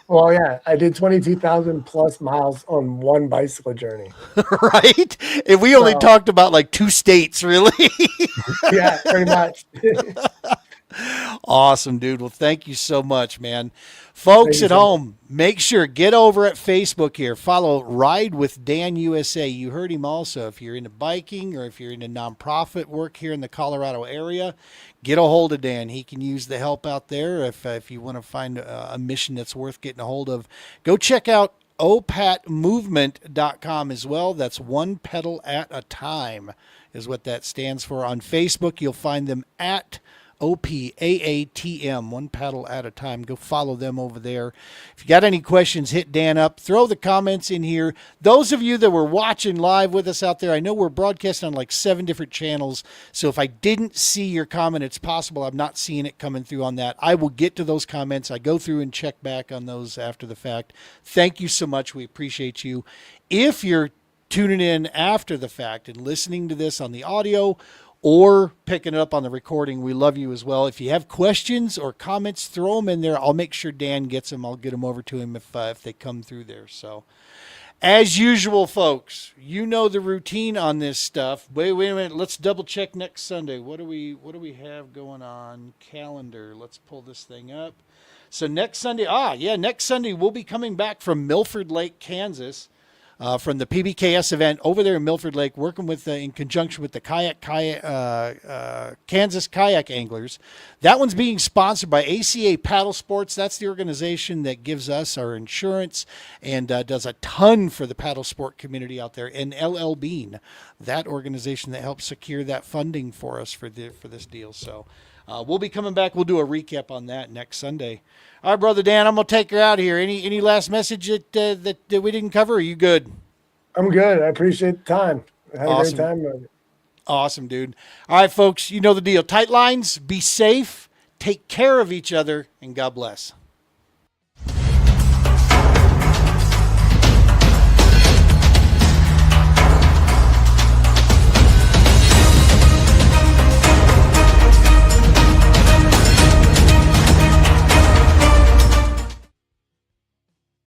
Speaker 3: Well, yeah, I did 22,000 plus miles on one bicycle journey.
Speaker 2: Right? And we only talked about 2 states, really.
Speaker 3: Yeah, pretty much.
Speaker 2: Awesome, dude. Well, thank you so much, man. Folks at home, make sure, get over at Facebook here. Follow Ride with Dan USA. You heard him also. If you're into biking or if you're into nonprofit work here in the Colorado area, get a hold of Dan. He can use the help out there. If you want to find a mission that's worth getting a hold of, go check out opatmovement.com as well. That's one pedal at a time is what that stands for. On Facebook, you'll find them at OPAATM, one paddle at a time. Go follow them over there. If you got any questions, hit Dan up. Throw the comments in here. Those of you that were watching live with us out there, I know we're broadcasting on like 7 different channels. So if I didn't see your comment, it's possible I'm not seeing it coming through on that. I will get to those comments. I go through and check back on those after the fact. Thank you so much. We appreciate you. If you're tuning in after the fact and listening to this on the audio or picking it up on the recording, we love you as well. If you have questions or comments, throw them in there. I'll make sure Dan gets them. I'll get them over to him if they come through there. So, as usual, folks, you know the routine on this stuff. Wait a minute. Let's double check next Sunday. What do we have going on calendar? Let's pull this thing up. So next Sunday, next Sunday we'll be coming back from Milford Lake, Kansas. From the PBKS event over there in Milford Lake, working with in conjunction with the Kansas Kayak Anglers. That one's being sponsored by ACA Paddle Sports. That's the organization that gives us our insurance and does a ton for the paddle sport community out there. And LL Bean, that organization that helps secure that funding for us for this deal. So we'll be coming back. We'll do a recap on that next Sunday. All right, Brother Dan, I'm going to take her out of here. Any last message that we didn't cover? Are you good?
Speaker 3: I'm good. I appreciate the time. I had
Speaker 2: Awesome.
Speaker 3: a great time with it.
Speaker 2: Awesome, dude. All right, folks, you know the deal. Tight lines, be safe, take care of each other, and God bless.